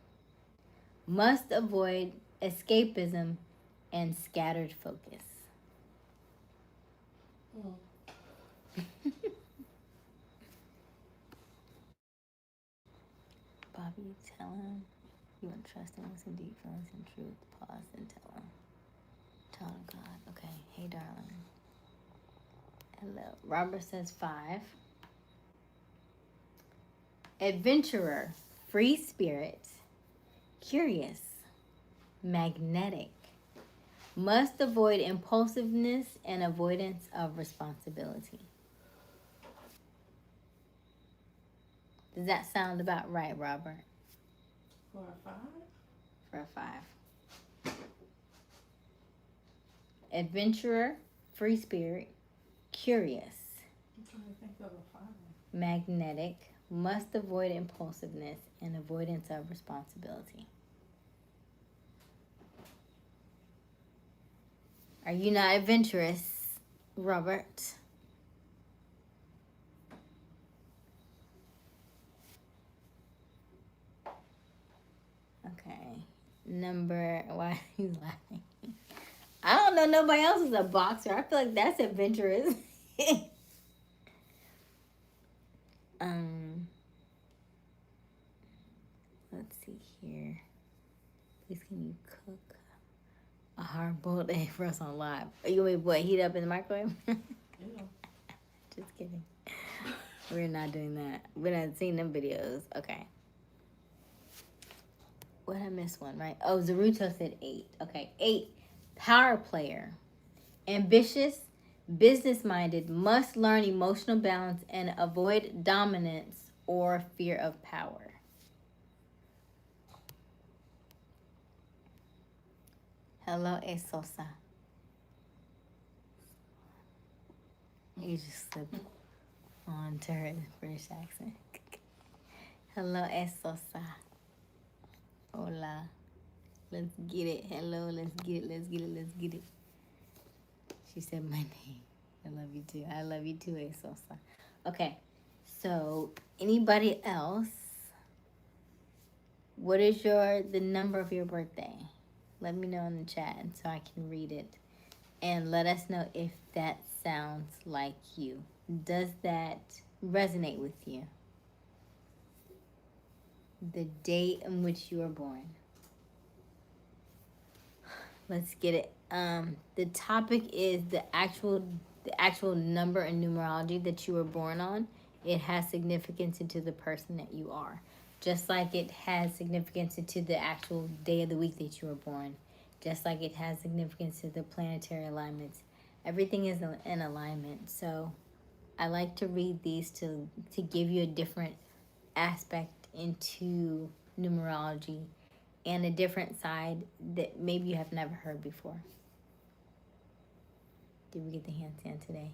must avoid escapism and scattered focus. Bobby, tell him you want to trust him with some deep feelings and truth. Pause and tell him. Tell him God. Okay. Hey, darling. Hello. Robert says 5. Adventurer, free spirit, curious, magnetic, must avoid impulsiveness and avoidance of responsibility. Does that sound about right, Robert? For a 5? For a 5. Adventurer, free spirit, curious, I'm trying to think of a 5. magnetic, must avoid impulsiveness and avoidance of responsibility. Are you not adventurous, Robert? Okay. number. Why are you laughing? I don't know. Nobody else is a boxer. I feel like that's adventurous. um, let's see here. Please, can you cook a hard-boiled egg for us on live? You want me to what, heat up in the microwave? Just kidding. We're not doing that. We're not seeing them videos. Okay. What, I missed one, right? Oh, Zaruto said 8. Okay, 8. Power player. Ambitious, business-minded, must learn emotional balance and avoid dominance or fear of power. Hello, Esosa. You just slipped on to her British accent. Hello, Esosa. Hola. Let's get it. Hello, let's get it. Let's get it. Let's get it. She said my name. I love you too. I love you too, Esosa. Okay, so anybody else? What is the number of your birthday? Let me know in the chat so I can read it. And let us know if that sounds like you. Does that resonate with you? The date in which you were born. Let's get it. The topic is the actual number in numerology that you were born on. It has significance into the person that you are. Just like it has significance into the actual day of the week that you were born. Just like it has significance to the planetary alignments. Everything is in alignment. So I like to read these to give you a different aspect into numerology and a different side that maybe you have never heard before. Did we get the handstand today?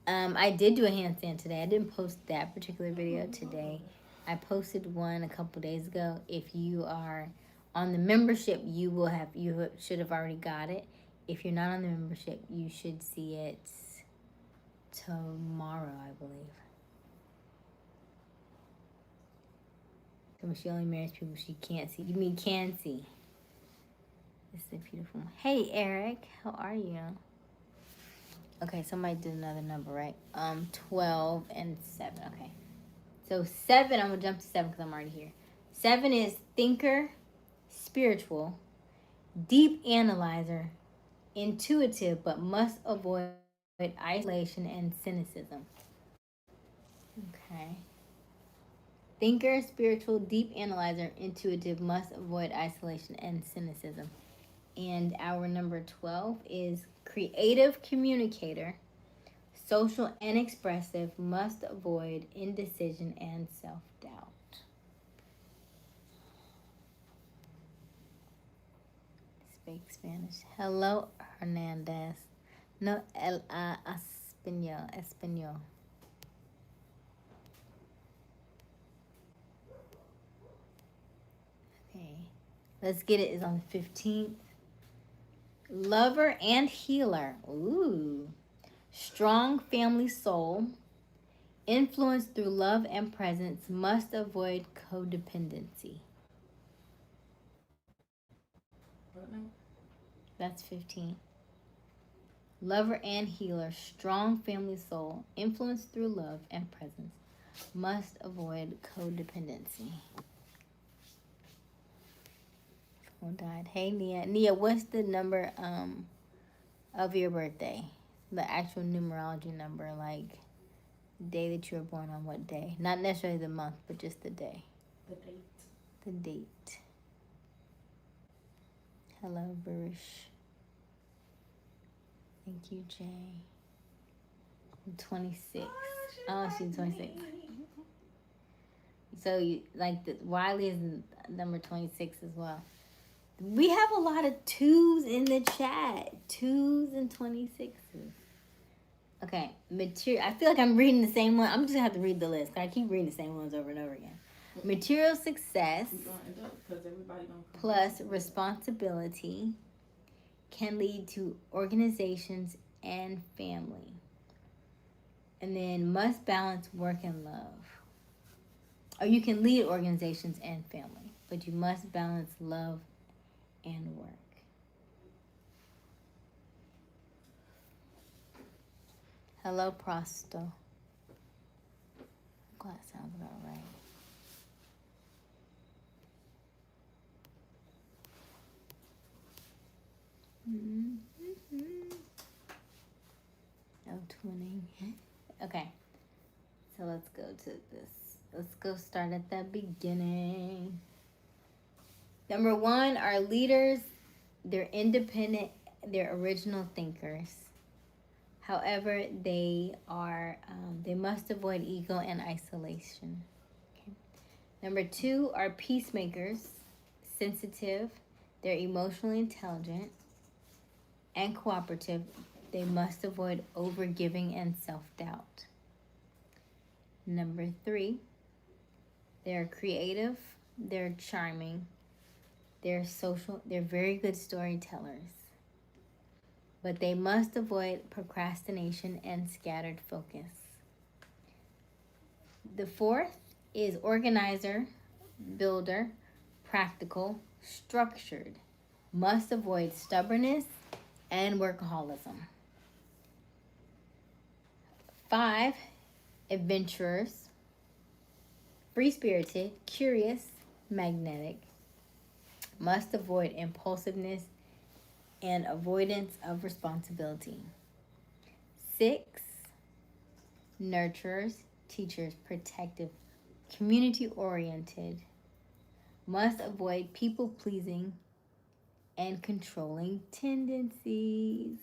I did do a handstand today. I didn't post that particular video today. I posted one a couple days ago. If you are on the membership, you should have already got it. If you're not on the membership, you should see it tomorrow, I believe. So she only marries people she can't see. You mean can see? This is a beautiful one. Hey, Eric, how are you? Okay, somebody did another number, right? 12 and 7. Okay. So 7, I'm going to jump to 7 because I'm already here. 7 is thinker, spiritual, deep analyzer, intuitive, but must avoid isolation and cynicism. Okay. Thinker, spiritual, deep analyzer, intuitive, must avoid isolation and cynicism. And our number 12 is creative communicator, social and expressive, must avoid indecision and self-doubt. Speak Spanish. Hello, Hernandez. No, español. Okay. Let's get it. Is on the 15th. Lover and healer. Ooh. Strong family soul. Influenced through love and presence. Must avoid codependency. What number? That's 15. Lover and healer. Strong family soul. Influenced through love and presence. Must avoid codependency. Who died? Hey, Nia. Nia, what's the number of your birthday? The actual numerology number, like day that you were born on, what day? Not necessarily the month, but just the day. The date. The date. Hello, Barish. Thank you, Jay. I'm 26. Oh, she's 26. So, Wiley is number 26 as well. We have a lot of 2s in the chat. 2s and 26s. Okay, material. I feel like I'm reading the same one. I'm just going to have to read the list. I keep reading the same ones over and over again. Material success plus responsibility can lead to organizations and family. And then must balance work and love. Or you can lead organizations and family, but you must balance love and work. Hello, Prosto. Glad that sounds about right. No twinning. Okay, so let's go to this. Let's go start at the beginning. Number one, our leaders, they're independent, they're original thinkers. However, they must avoid ego and isolation. Okay. Number two are peacemakers, sensitive, they're emotionally intelligent and cooperative. They must avoid overgiving and self-doubt. Number three, they're creative, they're charming, they're social, they're very good storytellers. But they must avoid procrastination and scattered focus. The fourth is organizer, builder, practical, structured. Must avoid stubbornness and workaholism. 5, adventurers, free-spirited, curious, magnetic. Must avoid impulsiveness and avoidance of responsibility. 6, nurturers, teachers, protective, community-oriented. Must avoid people-pleasing and controlling tendencies.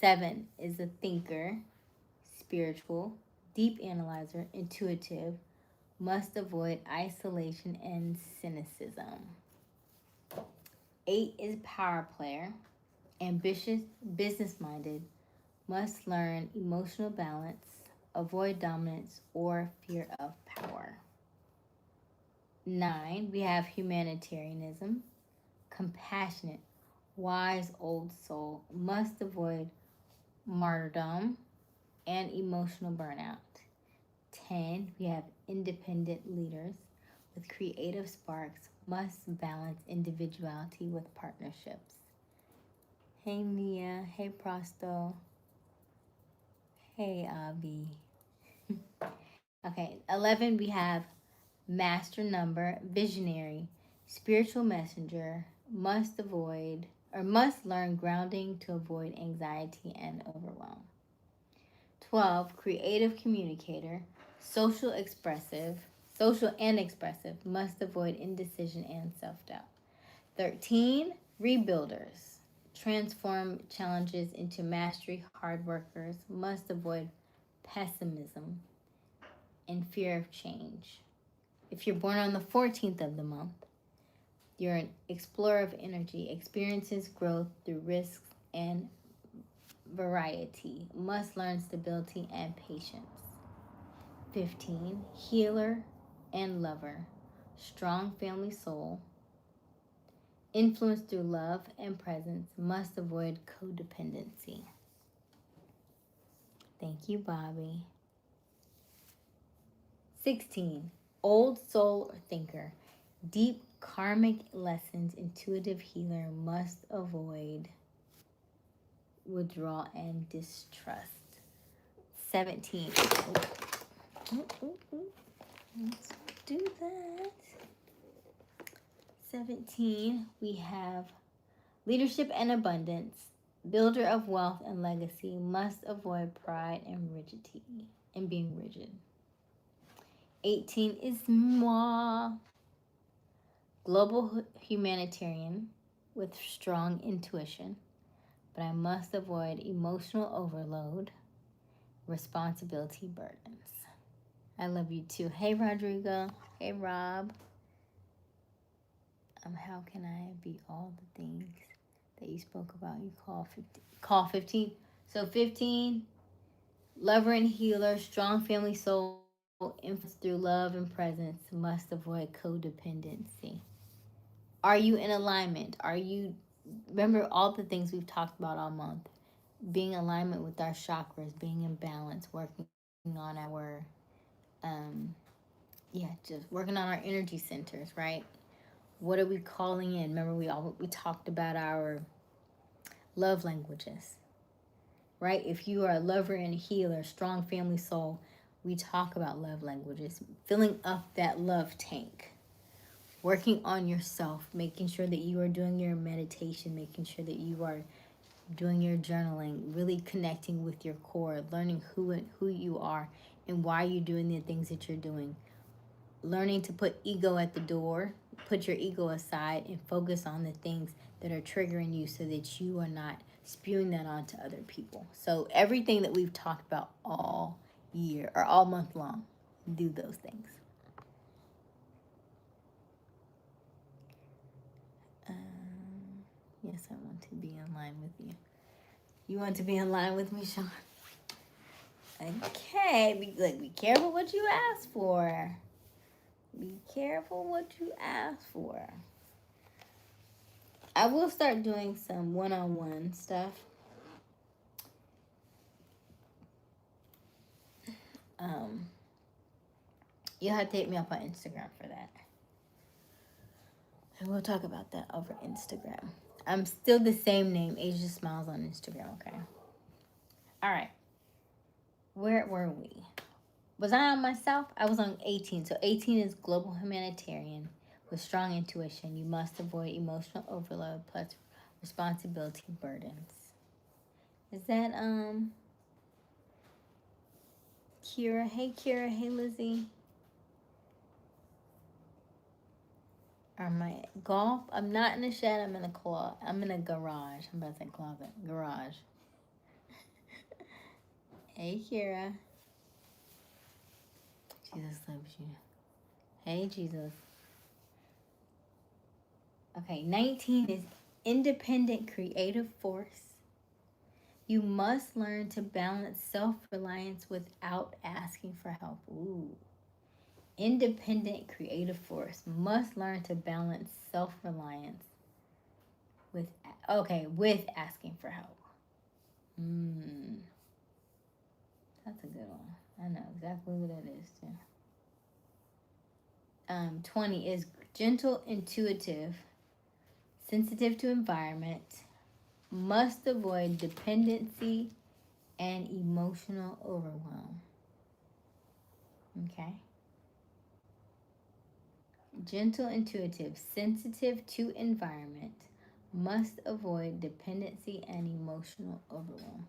7 is a thinker, spiritual, deep analyzer, intuitive. Must avoid isolation and cynicism. 8 is power player, ambitious, business-minded. Must learn emotional balance, avoid dominance or fear of power. 9, we have humanitarianism, compassionate, wise old soul. Must avoid martyrdom and emotional burnout. 10, we have independent leaders with creative sparks. Must balance individuality with partnerships. Hey Mia, hey Prosto, hey Avi. Okay, 11, we have master number, visionary, spiritual messenger. Must learn grounding to avoid anxiety and overwhelm. 12, creative communicator, social and expressive, must avoid indecision and self-doubt. 13, rebuilders, transform challenges into mastery, hard workers, must avoid pessimism and fear of change. If you're born on the 14th of the month, you're an explorer of energy, experiences growth through risks and variety, must learn stability and patience. 15, healer and lover, strong family soul, influence through love and presence, must avoid codependency. Thank you, Bobby. 16, old soul or thinker, deep karmic lessons, intuitive healer, must avoid withdrawal and distrust. 17. Let's do that. 17, we have leadership and abundance, builder of wealth and legacy, must avoid pride and rigidity and being rigid. 18 is moi, global humanitarian with strong intuition, but I must avoid emotional overload, responsibility burdens. I love you too. Hey, Rodrigo. Hey, Rob. How can I be all the things that you spoke about? You call 15. So 15, lover and healer, strong family soul, influence through love and presence, must avoid codependency. Are you in alignment? Remember all the things we've talked about all month. Being in alignment with our chakras, being in balance, working on just working on our energy centers, right? What are we calling in? Remember, we talked about our love languages, right? If you are a lover and a healer, strong family soul, we talk about love languages, filling up that love tank, working on yourself, making sure that you are doing your meditation, making sure that you are doing your journaling, really connecting with your core, learning who you are and why you're doing the things that you're doing. Learning to put ego at the door, put your ego aside and focus on the things that are triggering you so that you are not spewing that onto other people. So everything that we've talked about all year or all month long, do those things. Yes, I want to be in line with you. You want to be in line with me, Sean? Okay, be careful what you ask for. Be careful what you ask for. I will start doing some one-on-one stuff. You'll have to hit me up on Instagram for that. And we'll talk about that over Instagram. I'm still the same name, Aysia Smiles on Instagram, okay? All right. Where were we? Was I on myself? I was on 18. So 18 is global humanitarian with strong intuition. You must avoid emotional overload plus responsibility burdens. Is that Kira? Hey Kira, hey Lizzie. Are my golf? I'm not in a shed, I'm in a closet. I'm in a garage. I'm about to say closet. Garage. Hey Kira. Jesus loves you. Hey Jesus. Okay, 19 is independent creative force. You must learn to balance self-reliance without asking for help. Ooh. Independent creative force must learn to balance self-reliance with asking for help. That's a good one. I know exactly what that is too. 20 is gentle, intuitive, sensitive to environment, must avoid dependency and emotional overwhelm. Okay. Gentle, intuitive, sensitive to environment, must avoid dependency and emotional overwhelm.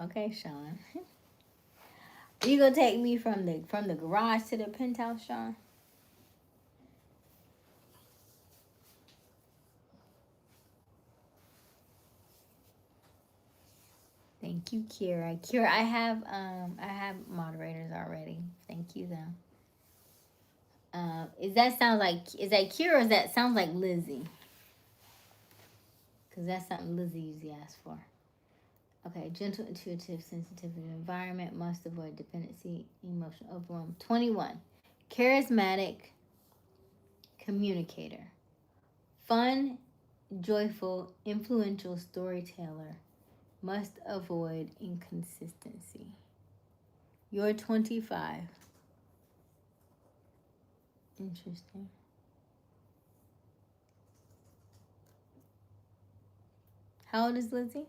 Okay, Sean. You gonna take me from the garage to the penthouse, Sean? Thank you, Kira. Kira, I have moderators already. Thank you though. Is that Kira or is that sounds like Lizzie? Because that's something Lizzie usually asks for. Okay, gentle, intuitive, sensitive to the environment, must avoid dependency, emotional overwhelm. 21, charismatic communicator. Fun, joyful, influential storyteller, must avoid inconsistency. You're 25. Interesting. How old is Lizzie?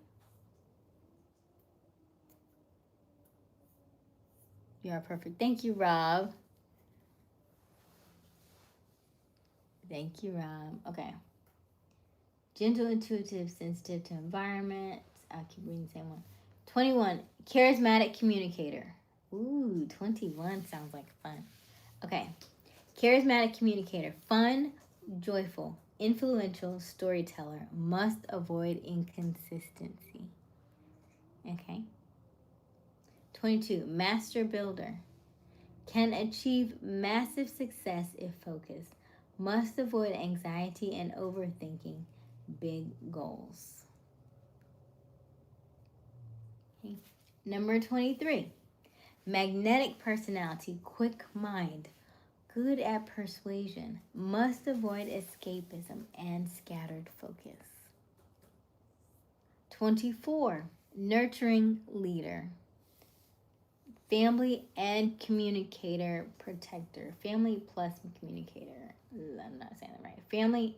You are perfect. Thank you, Rob. Thank you, Rob. Okay. Gentle, intuitive, sensitive to environment. I'll keep reading the same one. 21, charismatic communicator. Ooh, 21 sounds like fun. Okay. Charismatic communicator. Fun, joyful, influential storyteller. Must avoid inconsistency. Okay. 22, master builder. Can achieve massive success if focused. Must avoid anxiety and overthinking big goals. Okay. Number 23, magnetic personality, quick mind, good at persuasion, must avoid escapism and scattered focus. 24, nurturing leader, family and communicator protector. Family plus communicator. I'm not saying that right. Family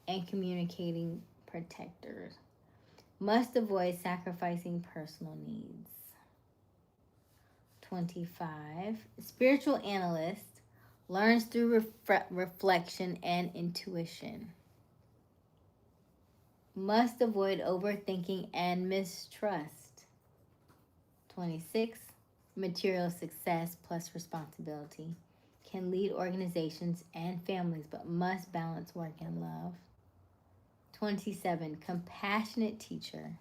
and communicating protectors. Must avoid sacrificing personal needs. 25. Spiritual analyst learns through reflection and intuition. Must avoid overthinking and mistrust. 26. Material success plus responsibility. Can lead organizations and families, but must balance work and love. 27. Compassionate teacher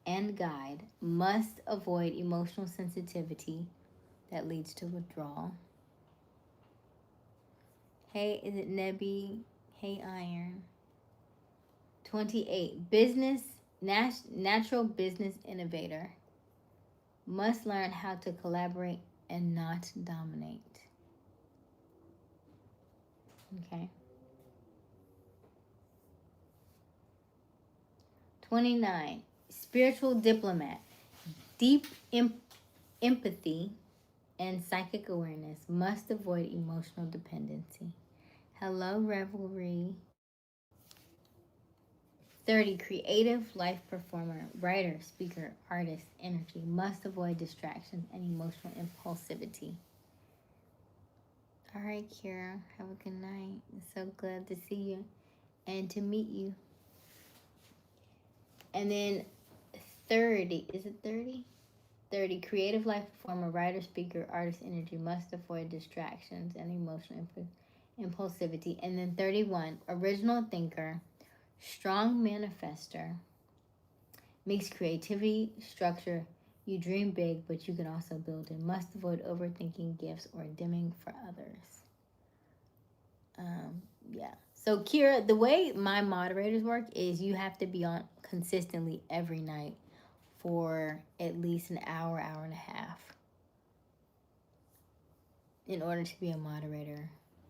and guide. Must avoid emotional sensitivity that leads to withdrawal. Hey, is it Nebby? Hey, Iron. 28. Business, natural business innovator. Must learn how to collaborate and not dominate. Okay. 29. Spiritual diplomat. Deep empathy and psychic awareness. Must avoid emotional dependency. Hello, Revelry. 30. Creative life performer, writer, speaker, artist, energy. Must avoid distractions and emotional impulsivity. All right, Kira. Have a good night. It's so glad to see you and to meet you. And then 30. Is it 30? 30. Creative life performer, writer, speaker, artist, energy. Must avoid distractions and emotional impulsivity. And then 31. Original thinker, strong manifester, makes creativity, structure. You dream big, but you can also build it. Must avoid overthinking gifts or dimming for others. Yeah. So Kira, the way my moderators work is you have to be on consistently every night for at least an hour, hour and a half in order to be a moderator.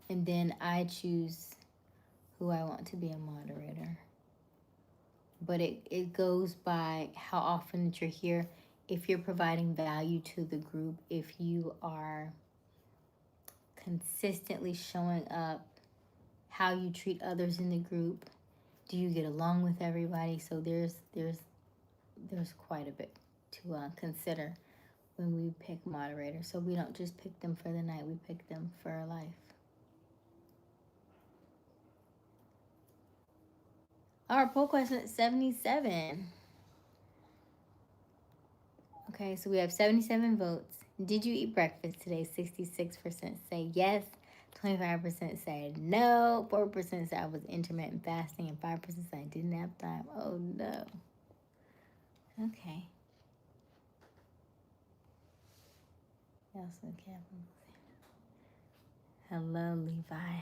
And then I choose who I want to be a moderator. But it goes by how often that you're here, if you're providing value to the group, if you are consistently showing up, how you treat others in the group, do you get along with everybody? So there's quite a bit to consider when we pick moderators. So we don't just pick them for the night, we pick them for our life. Our poll question is 77. Okay, so we have 77 votes. Did you eat breakfast today? 66% say yes, 25% say no, 4% say I was intermittent fasting, and 5% say I didn't have time. Oh no. Okay. Hello, Levi.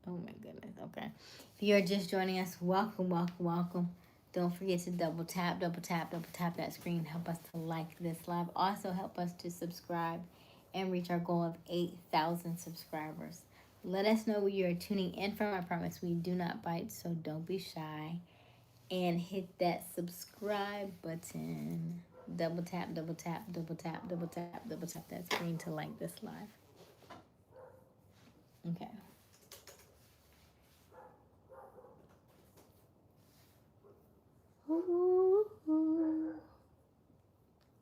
Oh my goodness. Okay. If you're just joining us, welcome, welcome, welcome. Don't forget to double tap that screen. Help us to like this live. Also help us to subscribe and reach our goal of 8,000 subscribers. Let us know where you're tuning in from. I promise we do not bite, so don't be shy. And hit that subscribe button. Double tap that screen to like this live. Okay.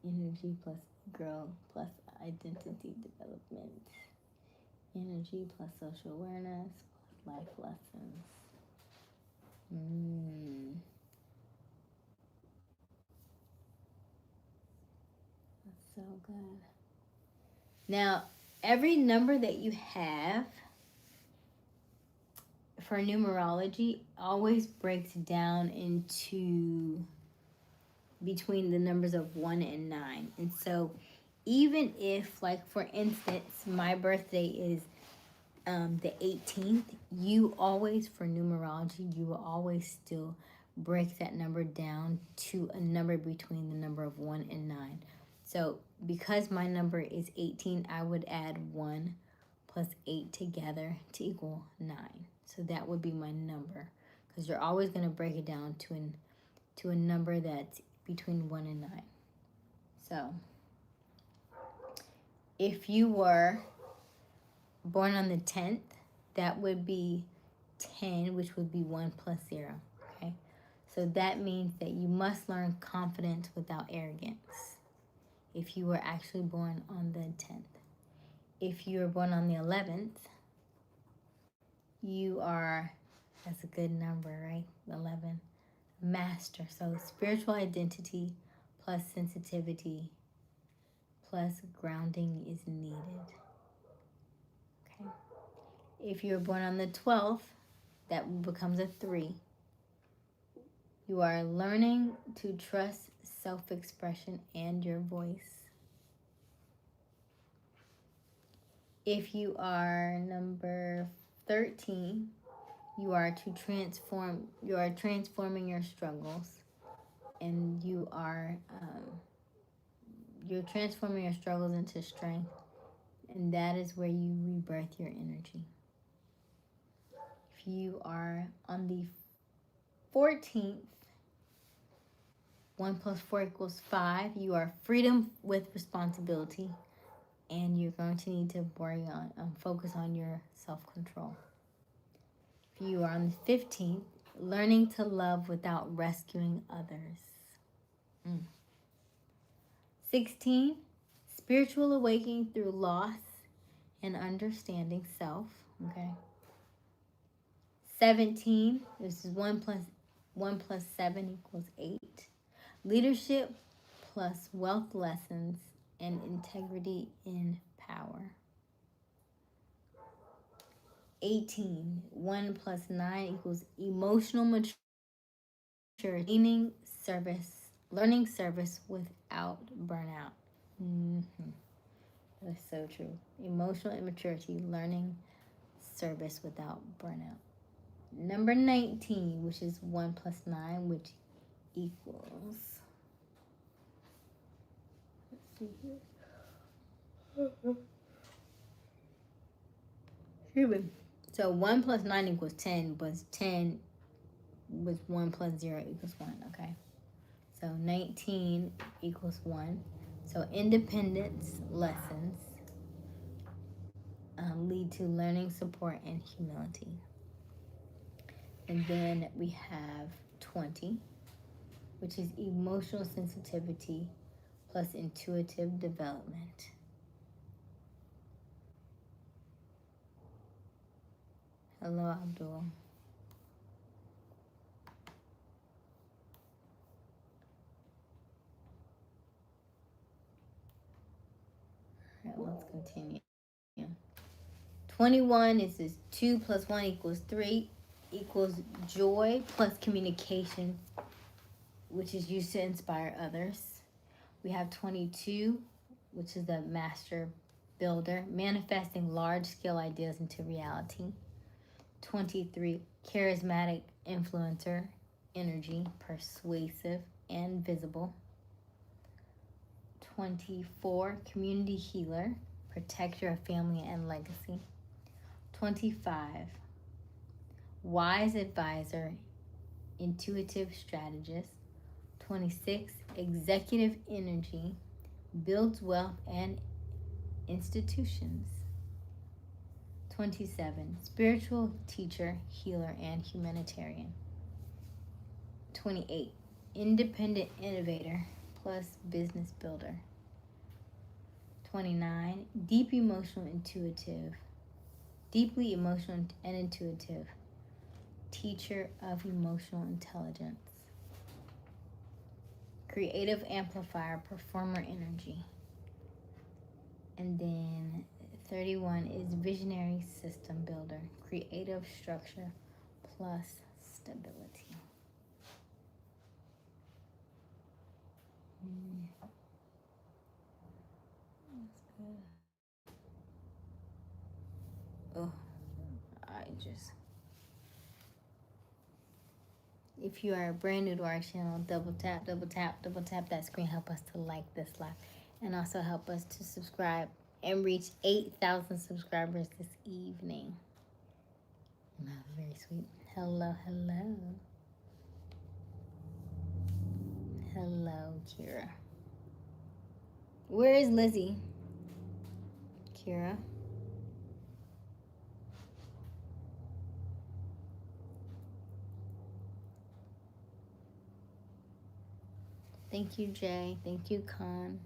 Energy plus girl plus identity development. Energy plus social awareness plus life lessons. That's so good. Now, every number that you have for numerology always breaks down into between the numbers of 1 and 9. And so even if, like, for instance, my birthday is the 18th, you always, for numerology, you will always still break that number down to a number between the number of 1 and 9. So because my number is 18, I would add 1 plus 8 together to equal 9. So that would be my number, because you're always going to break it down to to a number that's between 1 and 9. So, if you were born on the 10th, that would be 10, which would be 1 plus 0. Okay? So that means that you must learn confidence without arrogance if you were actually born on the 10th. If you were born on the 11th, you are, that's a good number, right? 11. Master. So spiritual identity plus sensitivity plus grounding is needed. Okay. If you were born on the 12th, that becomes a 3. You are learning to trust self-expression and your voice. If you are number 13, you are transforming your struggles, and you're transforming your struggles into strength, and that is where you rebirth your energy. If you are on the 14th, 1 plus 4 equals 5. You are freedom with responsibility, and you're going to need to focus on your self-control. If you are on the 15th, learning to love without rescuing others. 16, spiritual awakening through loss and understanding self. Okay. 17, this is 1 plus 7 equals 8. Leadership plus wealth lessons and integrity in power. 18, 1 plus 9 equals emotional maturity, learning service without burnout. That's so true. Emotional immaturity, learning service without burnout. Number 19, which is 1 plus 9, which equals, let's see here. So 1 plus 9 equals 10, but 10 with 1 plus 0 equals 1, okay? So 19 equals 1. So independence lessons lead to learning, support, and humility. And then we have 20, which is emotional sensitivity plus intuitive development. Hello, Abdul. All right, let's continue. 21 is this 2 plus 1 equals 3, equals joy plus communication, which is used to inspire others. We have 22, which is the master builder, manifesting large-scale ideas into reality. 23, charismatic influencer, energy, persuasive and visible. 24, community healer, protector of family and legacy. 25, wise advisor, intuitive strategist. 26, executive energy, builds wealth and institutions. 27, spiritual teacher, healer, and humanitarian. 28, independent innovator plus business builder. 29, deeply emotional and intuitive, teacher of emotional intelligence. Creative amplifier, performer energy. And then 31 is visionary system builder, creative structure plus stability. That's good. Oh, if you are brand new to our channel, double tap that screen, help us to like this live, and also help us to subscribe and reach 8,000 subscribers this evening. That's very sweet. Hello. Hello, Kira. Where is Lizzie? Kira. Thank you, Jay. Thank you, Khan.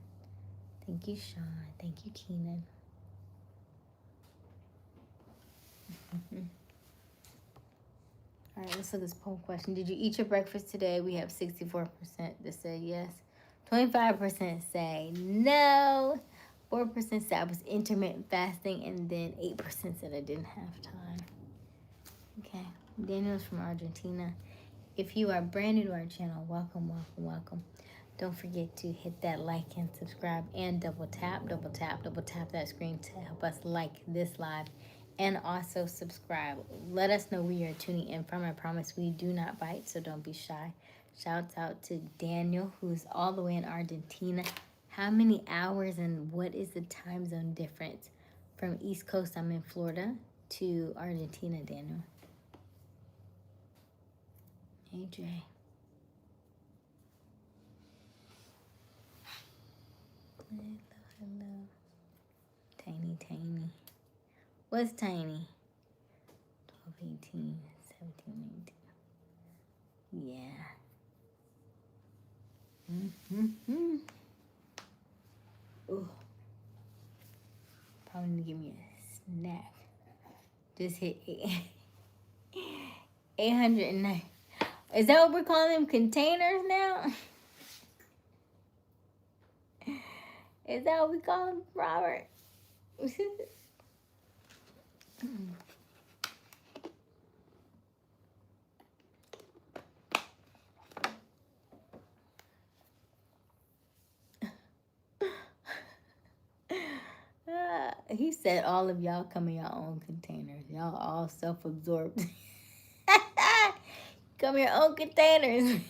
Thank you, Sean. Thank you, Keenan. All right, let's look at this poll question. Did you eat your breakfast today? We have 64% that say yes. 25% say no. 4% said I was intermittent fasting. And then 8% said I didn't have time. Okay. Daniel's from Argentina. If you are brand new to our channel, welcome, welcome, welcome. Don't forget to hit that like and subscribe and double tap that screen to help us like this live and also subscribe. Let us know where you're tuning in from. I promise we do not bite, so don't be shy. Shouts out to Daniel, who's all the way in Argentina. How many hours and what is the time zone difference from East Coast, I'm in Florida, to Argentina, Daniel? Hey, Jay. Hello, hello. Tiny, tiny. What's tiny? 12, 18, 17, 18. Yeah. Mm-hmm. Ooh. Probably need to give me a snack. Just hit 809. Is that what we're calling them, containers now? Is that what we call them, Robert? He said all of y'all come in your own containers. Y'all all self-absorbed. Come in your own containers.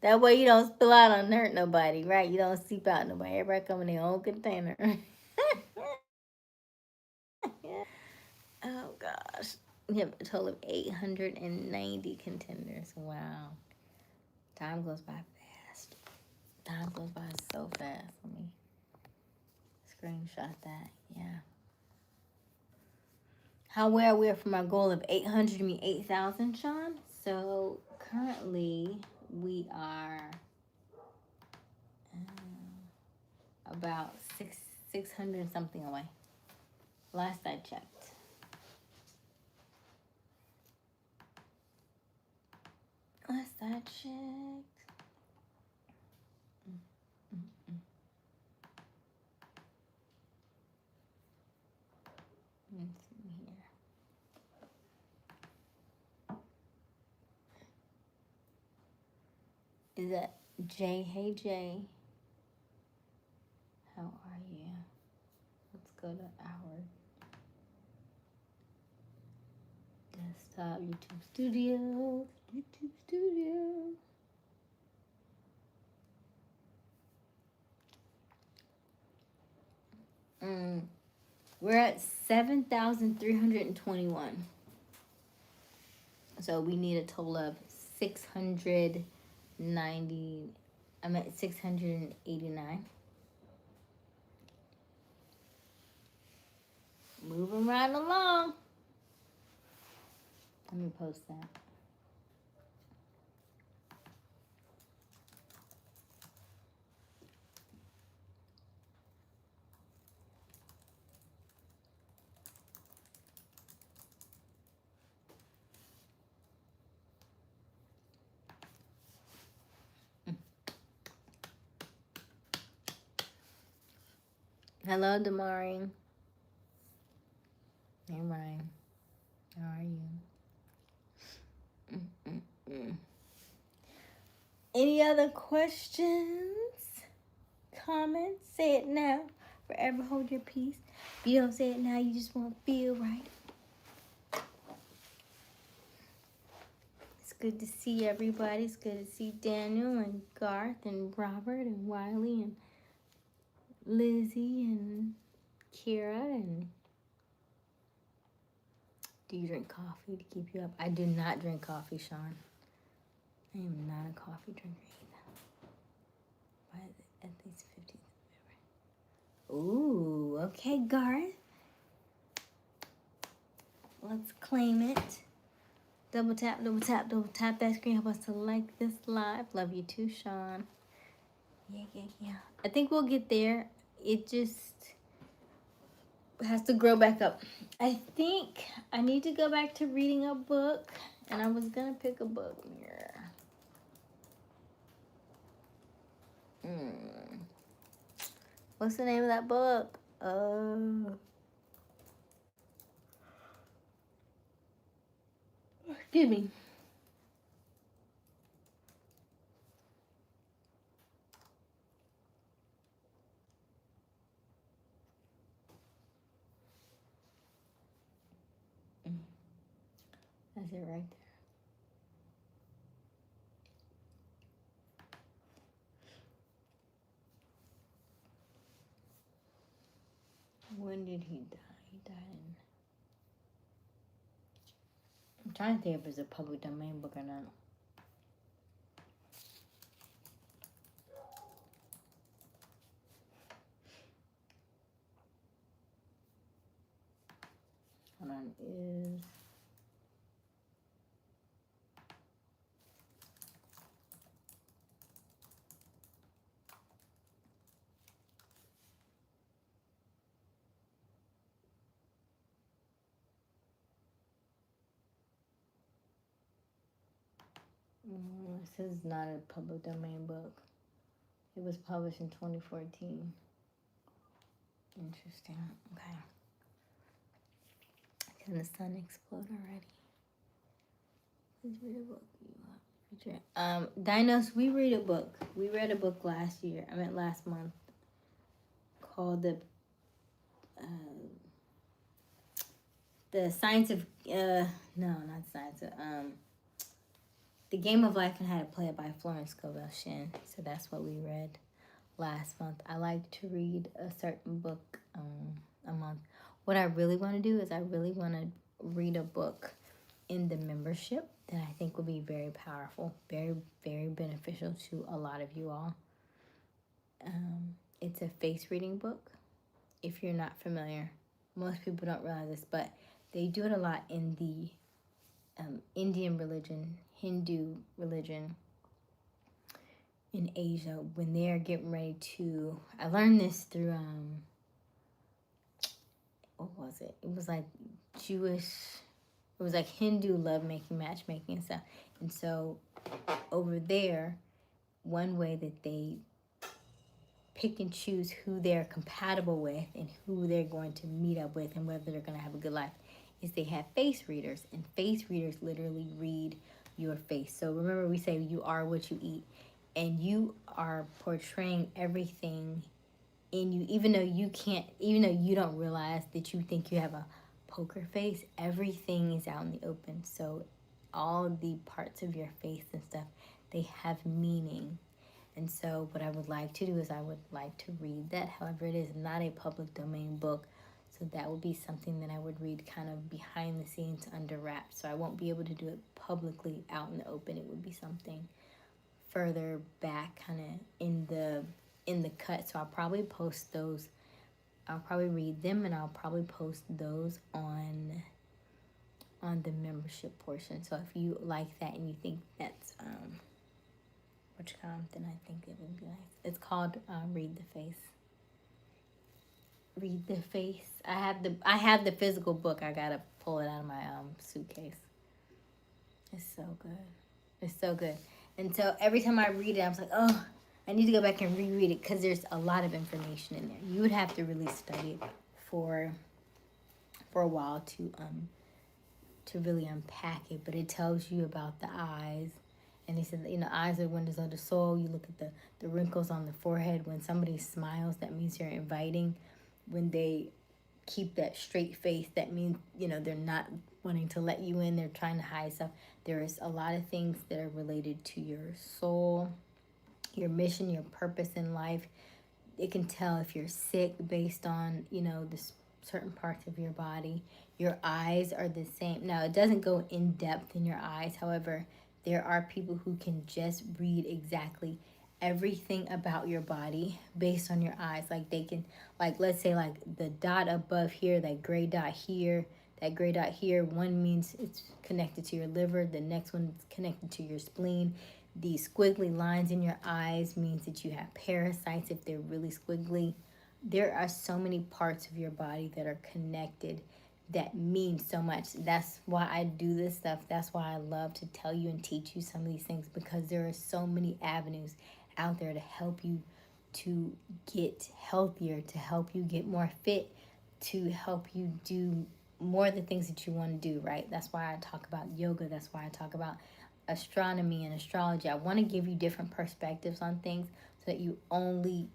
That way you don't spill out and hurt nobody, right? You don't seep out nobody. Everybody come in their own container. Oh, gosh. We have a total of 890 contenders. Wow. Time goes by fast. Time goes by so fast. Let me screenshot that. Yeah. How well we are from our goal of 800 to meet 8,000, Sean? So currently we are about 600 something away. Last I checked. Last I checked. Let's see here. Is that Jay? Hey, Jay. How are you? Let's go to our desktop, YouTube Studio. YouTube Studio. We're at 7,321. So we need a total of 690. I'm at 689. Moving right along. Let me post that. Hello, Damari. Hey, Ryan. How are you? Any other questions? Comments? Say it now. Forever hold your peace. If you don't say it now, you just won't feel right. It's good to see everybody. It's good to see Daniel and Garth and Robert and Wiley and Lizzie and Kira and Do you drink coffee to keep you up? I do not drink coffee, Sean. I am not a coffee drinker either. By at least 15. Ooh, okay, Garth. Let's claim it. Double tap, double tap, double tap that screen. Help us to like this live. Love you too, Sean. Yeah. I think we'll get there. It just has to grow back up. I think I need to go back to reading a book, and I was gonna pick a book here. What's the name of that book? Excuse me. That's it right there. When did he die? He died in... I'm trying to think if it's a public domain book or not. Hold on, is... This is not a public domain book. It was published in 2014. Interesting. Okay. Can the sun explode already? Please read a book. Dinos, we read a book. We read a book last month called the Science of no, not Science of The Game of Life and How to Play It by Florence Scovel Shinn. So that's what we read last month. I like to read a certain book a month. What I really want to do is I really want to read a book in the membership that I think will be very powerful, very, very beneficial to a lot of you all. It's a face reading book. If you're not familiar, most people don't realize this, but they do it a lot in the Indian religion, Hindu religion in Asia when they're getting ready to... I learned this through, what was it? It was like Jewish... It was like Hindu lovemaking, matchmaking and stuff. And so over there, one way that they pick and choose who they're compatible with and who they're going to meet up with and whether they're going to have a good life is they have face readers. And face readers literally read your face. So remember, we say you are what you eat. And you are portraying everything in you, even though you don't realize that you think you have a poker face. Everything is out in the open. So all the parts of your face and stuff, they have meaning. And so what I would like to do is I would like to read that. However, it is not a public domain book. So that would be something that I would read kind of behind the scenes under wraps. So I won't be able to do it publicly out in the open. It would be something further back, kind of in the cut. So I'll probably post those. I'll probably read them, and I'll probably post those on the membership portion. So if you like that and you think that's then I think it would be nice. It's called Read the Face. Read the Face. I have the physical book. I gotta pull it out of my suitcase. It's so good. It's so good. And so every time I read it, I was like, oh, I need to go back and reread it because there's a lot of information in there. You would have to really study it for a while to really unpack it. But it tells you about the eyes. And he said, eyes are windows of the soul. You look at the wrinkles on the forehead. When somebody smiles, that means you're inviting. When they keep that straight face, that means, they're not wanting to let you in. They're trying to hide stuff. There is a lot of things that are related to your soul, your mission, your purpose in life. It can tell if you're sick based on, the certain parts of your body. Your eyes are the same. Now, it doesn't go in depth in your eyes. However, there are people who can just read exactly everything about your body based on your eyes. Like they can, like let's say like the dot above here, that gray dot here, that gray dot here, one means it's connected to your liver, the next one is connected to your spleen. These squiggly lines in your eyes means that you have parasites if they're really squiggly. There are so many parts of your body that are connected that mean so much. That's why I do this stuff. That's why I love to tell you and teach you some of these things, because there are so many avenues out there to help you to get healthier, to help you get more fit, to help you do more of the things that you want to do, right? That's why I talk about yoga. That's why I talk about astronomy and astrology. I want to give you different perspectives on things so that you only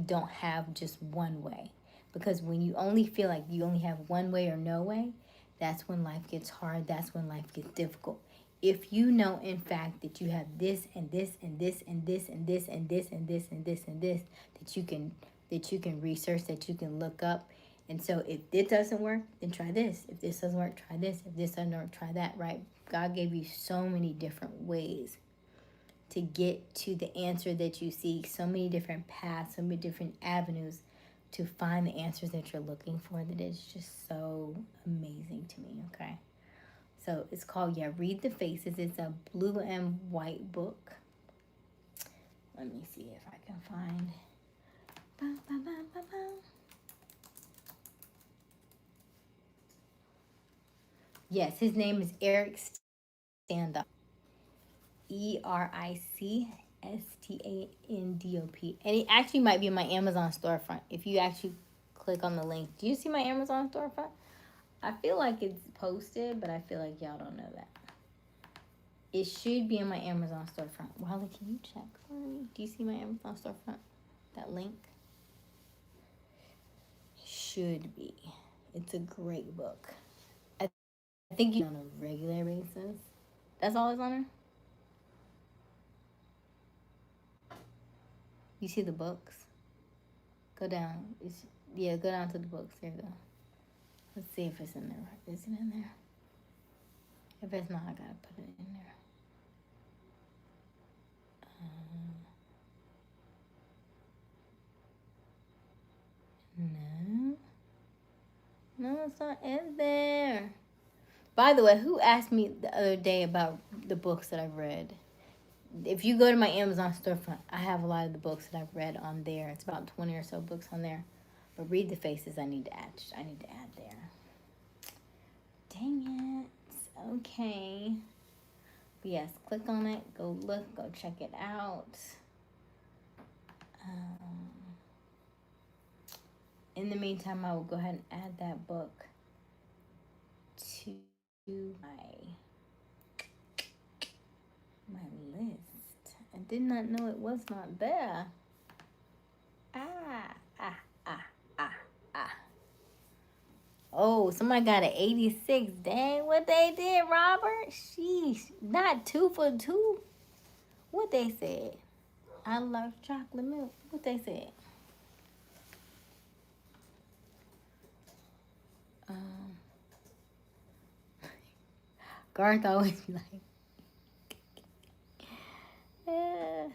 don't have just one way. Because when you only feel like you only have one way or no way, that's when life gets hard. That's when life gets difficult. If you know, in fact, that you have this and this and this and this and this and this and this and this and this that you can research, that you can look up. And so if it doesn't work, then try this. If this doesn't work, try this. If this doesn't work, try that, right? God gave you so many different ways to get to the answer that you seek, so many different paths, so many different avenues to find the answers that you're looking for, that is just so amazing to me, okay? So it's called, Read the Faces. It's a blue and white book. Let me see if I can find. Yes, his name is Eric Standop. ERICSTANDOP. And it actually might be in my Amazon storefront. If you actually click on the link. Do you see my Amazon storefront? I feel like it's posted, but I feel like y'all don't know that. It should be in my Amazon storefront. Wally, can you check for me? Do you see my Amazon storefront? That link? Should be. It's a great book. I think you on a regular basis. That's all it's on there? You see the books? Go down. Go down to the books. There you go. Let's see if it's in there. Is it in there? If it's not, I gotta put it in there. No, it's not in there. By the way, who asked me the other day about the books that I've read? If you go to my Amazon storefront, I have a lot of the books that I've read on there. It's about 20 or so books on there. But Read the Faces, I need to add there. Dang it. Okay. But yes, click on it. Go look. Go check it out. In the meantime, I will go ahead and add that book to my list. I did not know it was not there. Oh, somebody got an 86. Dang, what they did, Robert? Sheesh. Not 2 for 2. What they said? I love chocolate milk. What they said? Garth always be like, Amazon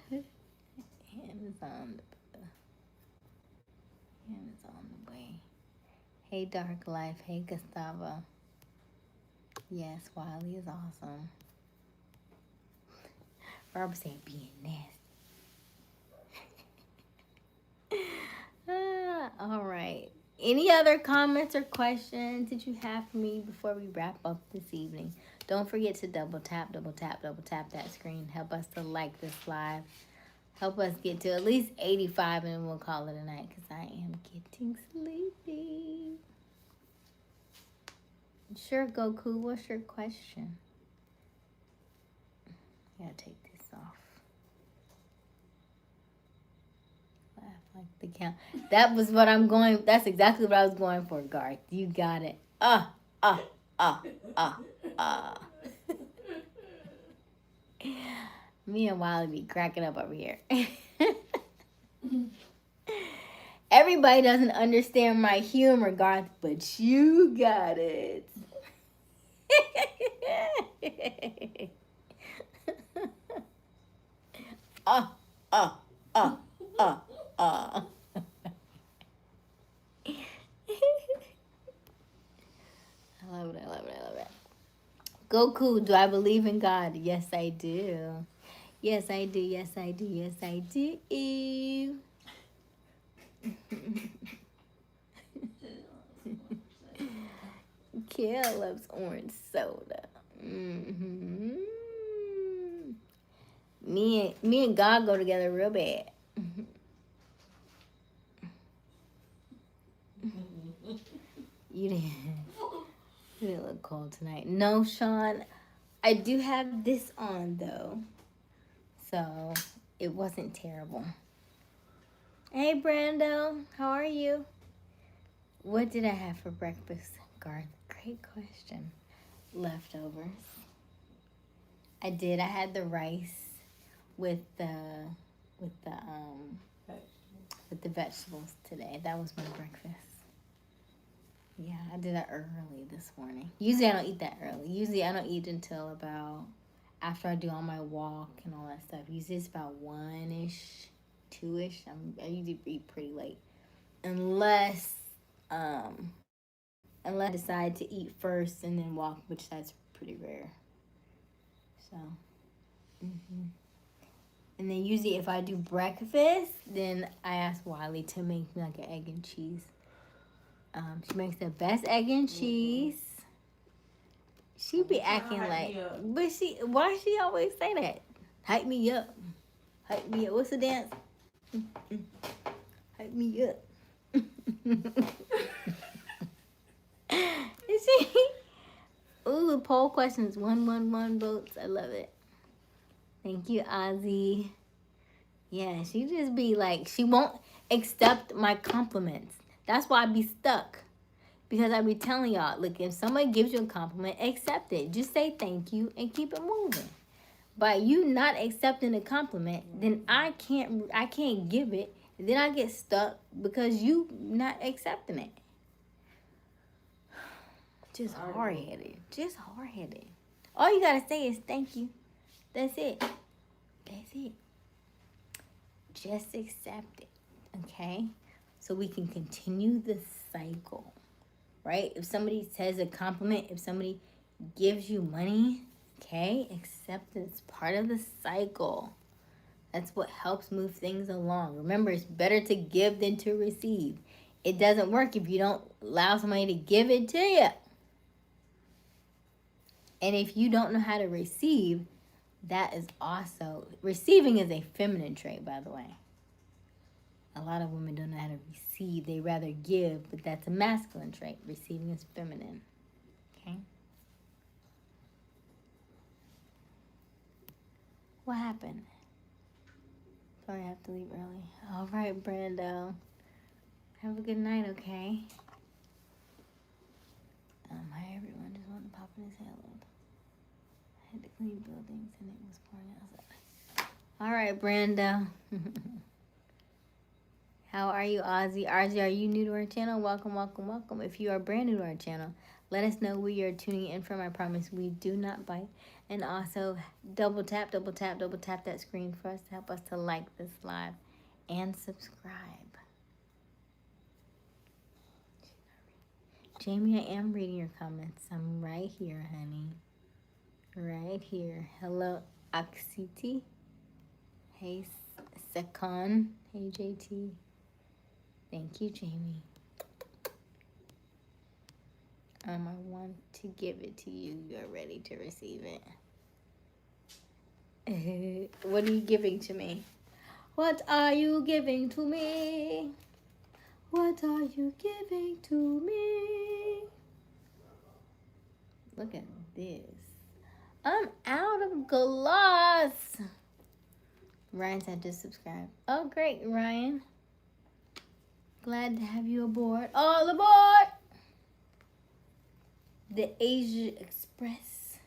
the way. Hey, Dark Life. Hey, Gustavo. Yes, Wiley is awesome. Robert said being nasty. All right. Any other comments or questions that you have for me before we wrap up this evening? Don't forget to double tap that screen. Help us to like this live. Help us get to at least 85 and then we'll call it a night, because I am getting sleepy. Sure, Goku, what's your question? I gotta take this off. Laugh like the count. That was what I'm going, that's exactly what I was going for, Garth. You got it. Me and Wiley be cracking up over here. Everybody doesn't understand my humor, Garth, but you got it. uh, uh, uh, uh, uh. I love it, I love it, I love it. Goku, do I believe in God? Yes, I do. Yes, I do, yes, I do, yes, I do. Kale loves orange soda. Mm-hmm. Me and God go together real bad. You didn't. You didn't look cold tonight. No, Sean. I do have this on though, so it wasn't terrible. Hey, Brando, how are you? What did I have for breakfast, Garth? Great question. Leftovers. I did. I had the rice with the with the um with the vegetables today. That was my breakfast. Yeah, I did that early this morning. Usually I don't eat that early. Usually I don't eat until about after I do all my walk and all that stuff. Usually it's about 1-ish, 2-ish. I usually eat pretty late. Unless I decide to eat first and then walk, which that's pretty rare. So, And then usually if I do breakfast, then I ask Wiley to make me like an egg and cheese. She makes the best egg and cheese. She be acting like, but why she always say that? Hype me up. Hype me up. What's the dance? Hype me up. Is she? Ooh, poll questions. 111 votes. I love it. Thank you, Ozzy. Yeah, she just be like, she won't accept my compliments. That's why I be stuck. Because I be telling y'all, look, if somebody gives you a compliment, accept it. Just say thank you and keep it moving. By you not accepting a compliment, then I can't give it. Then I get stuck because you not accepting it. Just hard-headed. Just hard-headed. All you gotta say is thank you. That's it. That's it. Just accept it. Okay? So we can continue the cycle. Right? If somebody says a compliment, if somebody gives you money, okay, accept it's part of the cycle. That's what helps move things along. Remember, it's better to give than to receive. It doesn't work if you don't allow somebody to give it to you. And if you don't know how to receive, that is also, receiving is a feminine trait, by the way. A lot of women don't know how to receive. They rather give, but that's a masculine trait. Receiving is feminine. Okay? What happened? Sorry, I have to leave early. All right, Brando. Have a good night, okay? Hi, everyone. Just wanted to pop in his head. I had to clean buildings, and it was pouring outside. All right, Brando. How are you, Ozzy? Ozzy, are you new to our channel? Welcome, welcome, welcome. If you are brand new to our channel, let us know where you're tuning in from. I promise we do not bite. And also, double tap that screen for us to help us to like this live and subscribe. Jamie, I am reading your comments. I'm right here, honey. Right here. Hello, Aksiti. Hey, Sakan. Hey, JT. Thank you, Jamie. I want to give it to you. You're ready to receive it. What are you giving to me? What are you giving to me? What are you giving to me? Look at this. I'm out of gloss. Ryan said just subscribe. Oh, great, Ryan. Glad to have you aboard. All aboard! The Asia Express.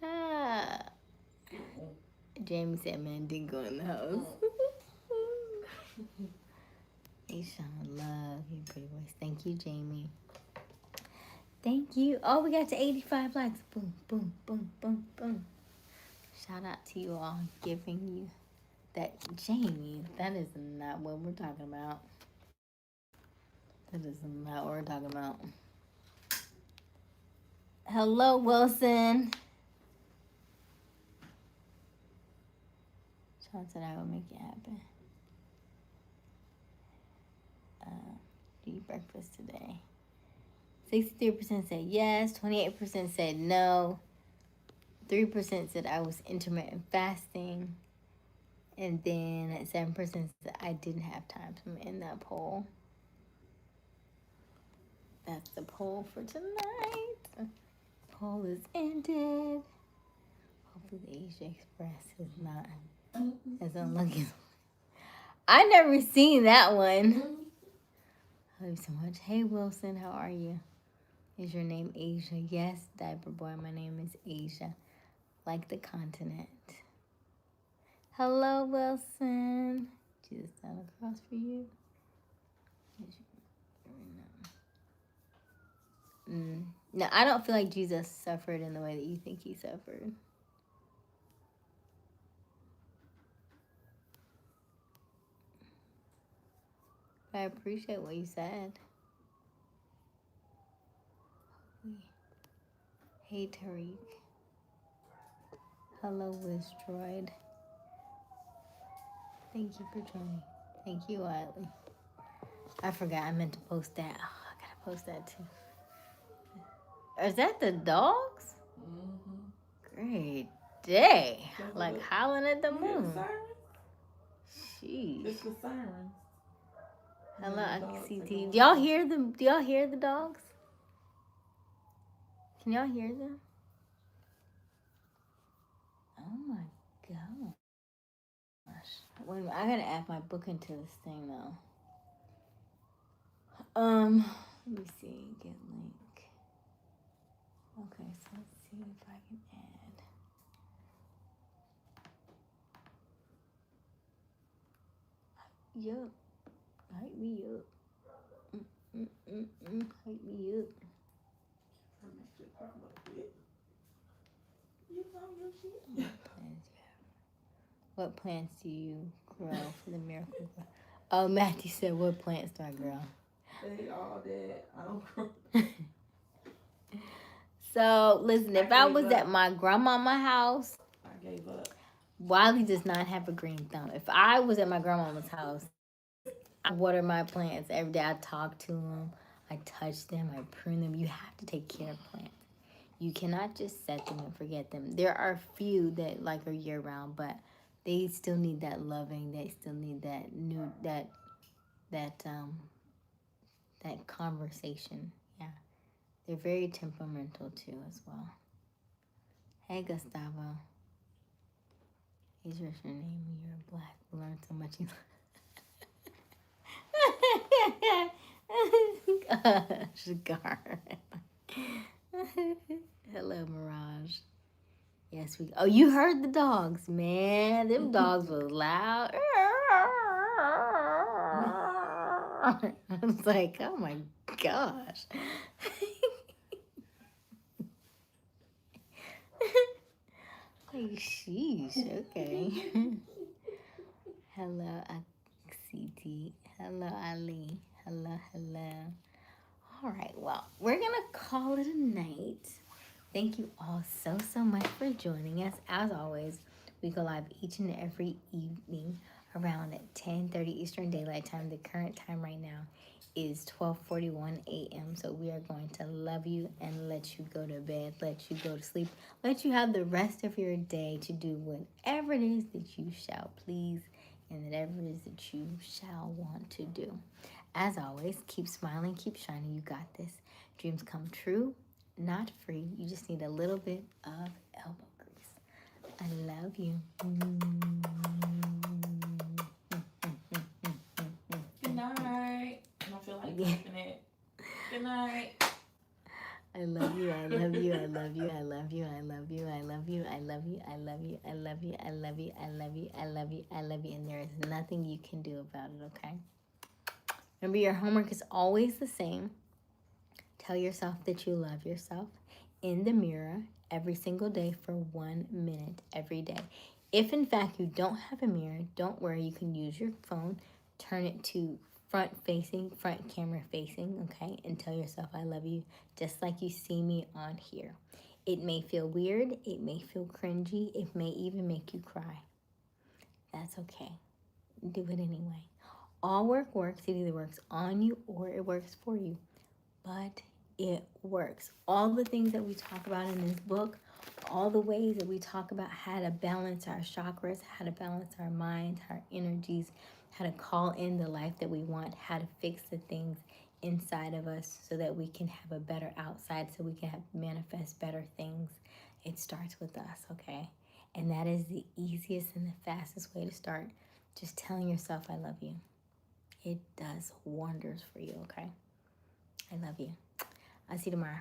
Ah. Jamie said, man, didn't go in the house. Aysia, love you, pretty voice. Thank you, Jamie. Thank you. Oh, we got to 85 likes. Boom, boom, boom, boom, boom. Shout out to you all giving you that. Jamie, that is not what we're talking about. That is not what we're talking about. Hello, Wilson. Sean said I will make it happen. Do you breakfast today? 63% said yes. 28% said no. 3% said I was intermittent fasting. And then 7% said I didn't have time to end that poll. That's the poll for tonight. Poll is ended. Hopefully the Asia Express is not as unlucky. I never seen that one. Love you so much. Hey Wilson, how are you? Is your name Asia? Yes, diaper boy, my name is Asia. Like the continent. Hello, Wilson. Jesus down across for you. No, I don't feel like Jesus suffered in the way that you think he suffered. I appreciate what you said. Hey, Tariq. Hello, Wisdroid. Thank you for joining. Thank you, Wiley. I forgot I meant to post that. Oh, I gotta post that too. Is that the dogs? Mm-hmm. Great day. That's Like what- howling at the You hear moon. sirens? Sheesh. It's the sirens. Hello, And the dogs are CT. going Do y'all off. hear them? Do y'all hear the dogs? Can y'all hear them? Oh my gosh. Wait a minute, I gotta add my book into this thing though. Let me see. Get link. Okay, so let's see if I can add. Yup. Hype me up. Hype me up. What plants do you grow for the miracle? Oh, Matthew said, what plants do I grow? They all dead. I don't grow. So, listen, if I was up. at my grandmama's house, I gave up. Wiley does not have a green thumb. If I was at my grandmama's house, I water my plants every day. I talk to them. I touch them. I prune them. You have to take care of plants. You cannot just set them and forget them. There are a few that like are year round, but they still need that loving. They still need that new that conversation. Yeah, they're very temperamental too as well. Hey Gustavo, is your name? You're black. Learn so much. Gosh, Gar. Hello, Mirage. Yes, we. Oh, you heard the dogs, man. Them dogs was loud. I was like, oh my gosh. Like, sheesh. Okay. Hello, CT. Hello, Ali. Hello, hello. All right, well, we're going to call it a night. Thank you all so much for joining us. As always, we go live each and every evening around at 10:30 Eastern Daylight Time. The current time right now is 12:41 a.m. So we are going to love you and let you go to bed, let you go to sleep, let you have the rest of your day to do whatever it is that you shall please and whatever it is that you shall want to do. As always, keep smiling, keep shining. You got this. Dreams come true, not free. You just need a little bit of elbow grease. I love you. Good night. I don't feel like taking it. Good night. I love you, I love you, I love you, I love you, I love you, I love you, I love you, I love you, I love you, I love you, I love you, I love you, I love you, and there is nothing you can do about it, okay? Remember, your homework is always the same. Tell yourself that you love yourself in the mirror every single day for 1 minute every day. If in fact you don't have a mirror, don't worry, you can use your phone, turn it to front facing, front camera facing, okay? And tell yourself I love you just like you see me on here. It may feel weird, it may feel cringy, it may even make you cry. That's okay. Do it anyway. All work works. It either works on you or it works for you. But it works. All the things that we talk about in this book, all the ways that we talk about how to balance our chakras, how to balance our mind, our energies, how to call in the life that we want, how to fix the things inside of us so that we can have a better outside, so we can manifest better things. It starts with us, okay? And that is the easiest and the fastest way to start. Just telling yourself I love you. It does wonders for you, okay? I love you. I'll see you tomorrow.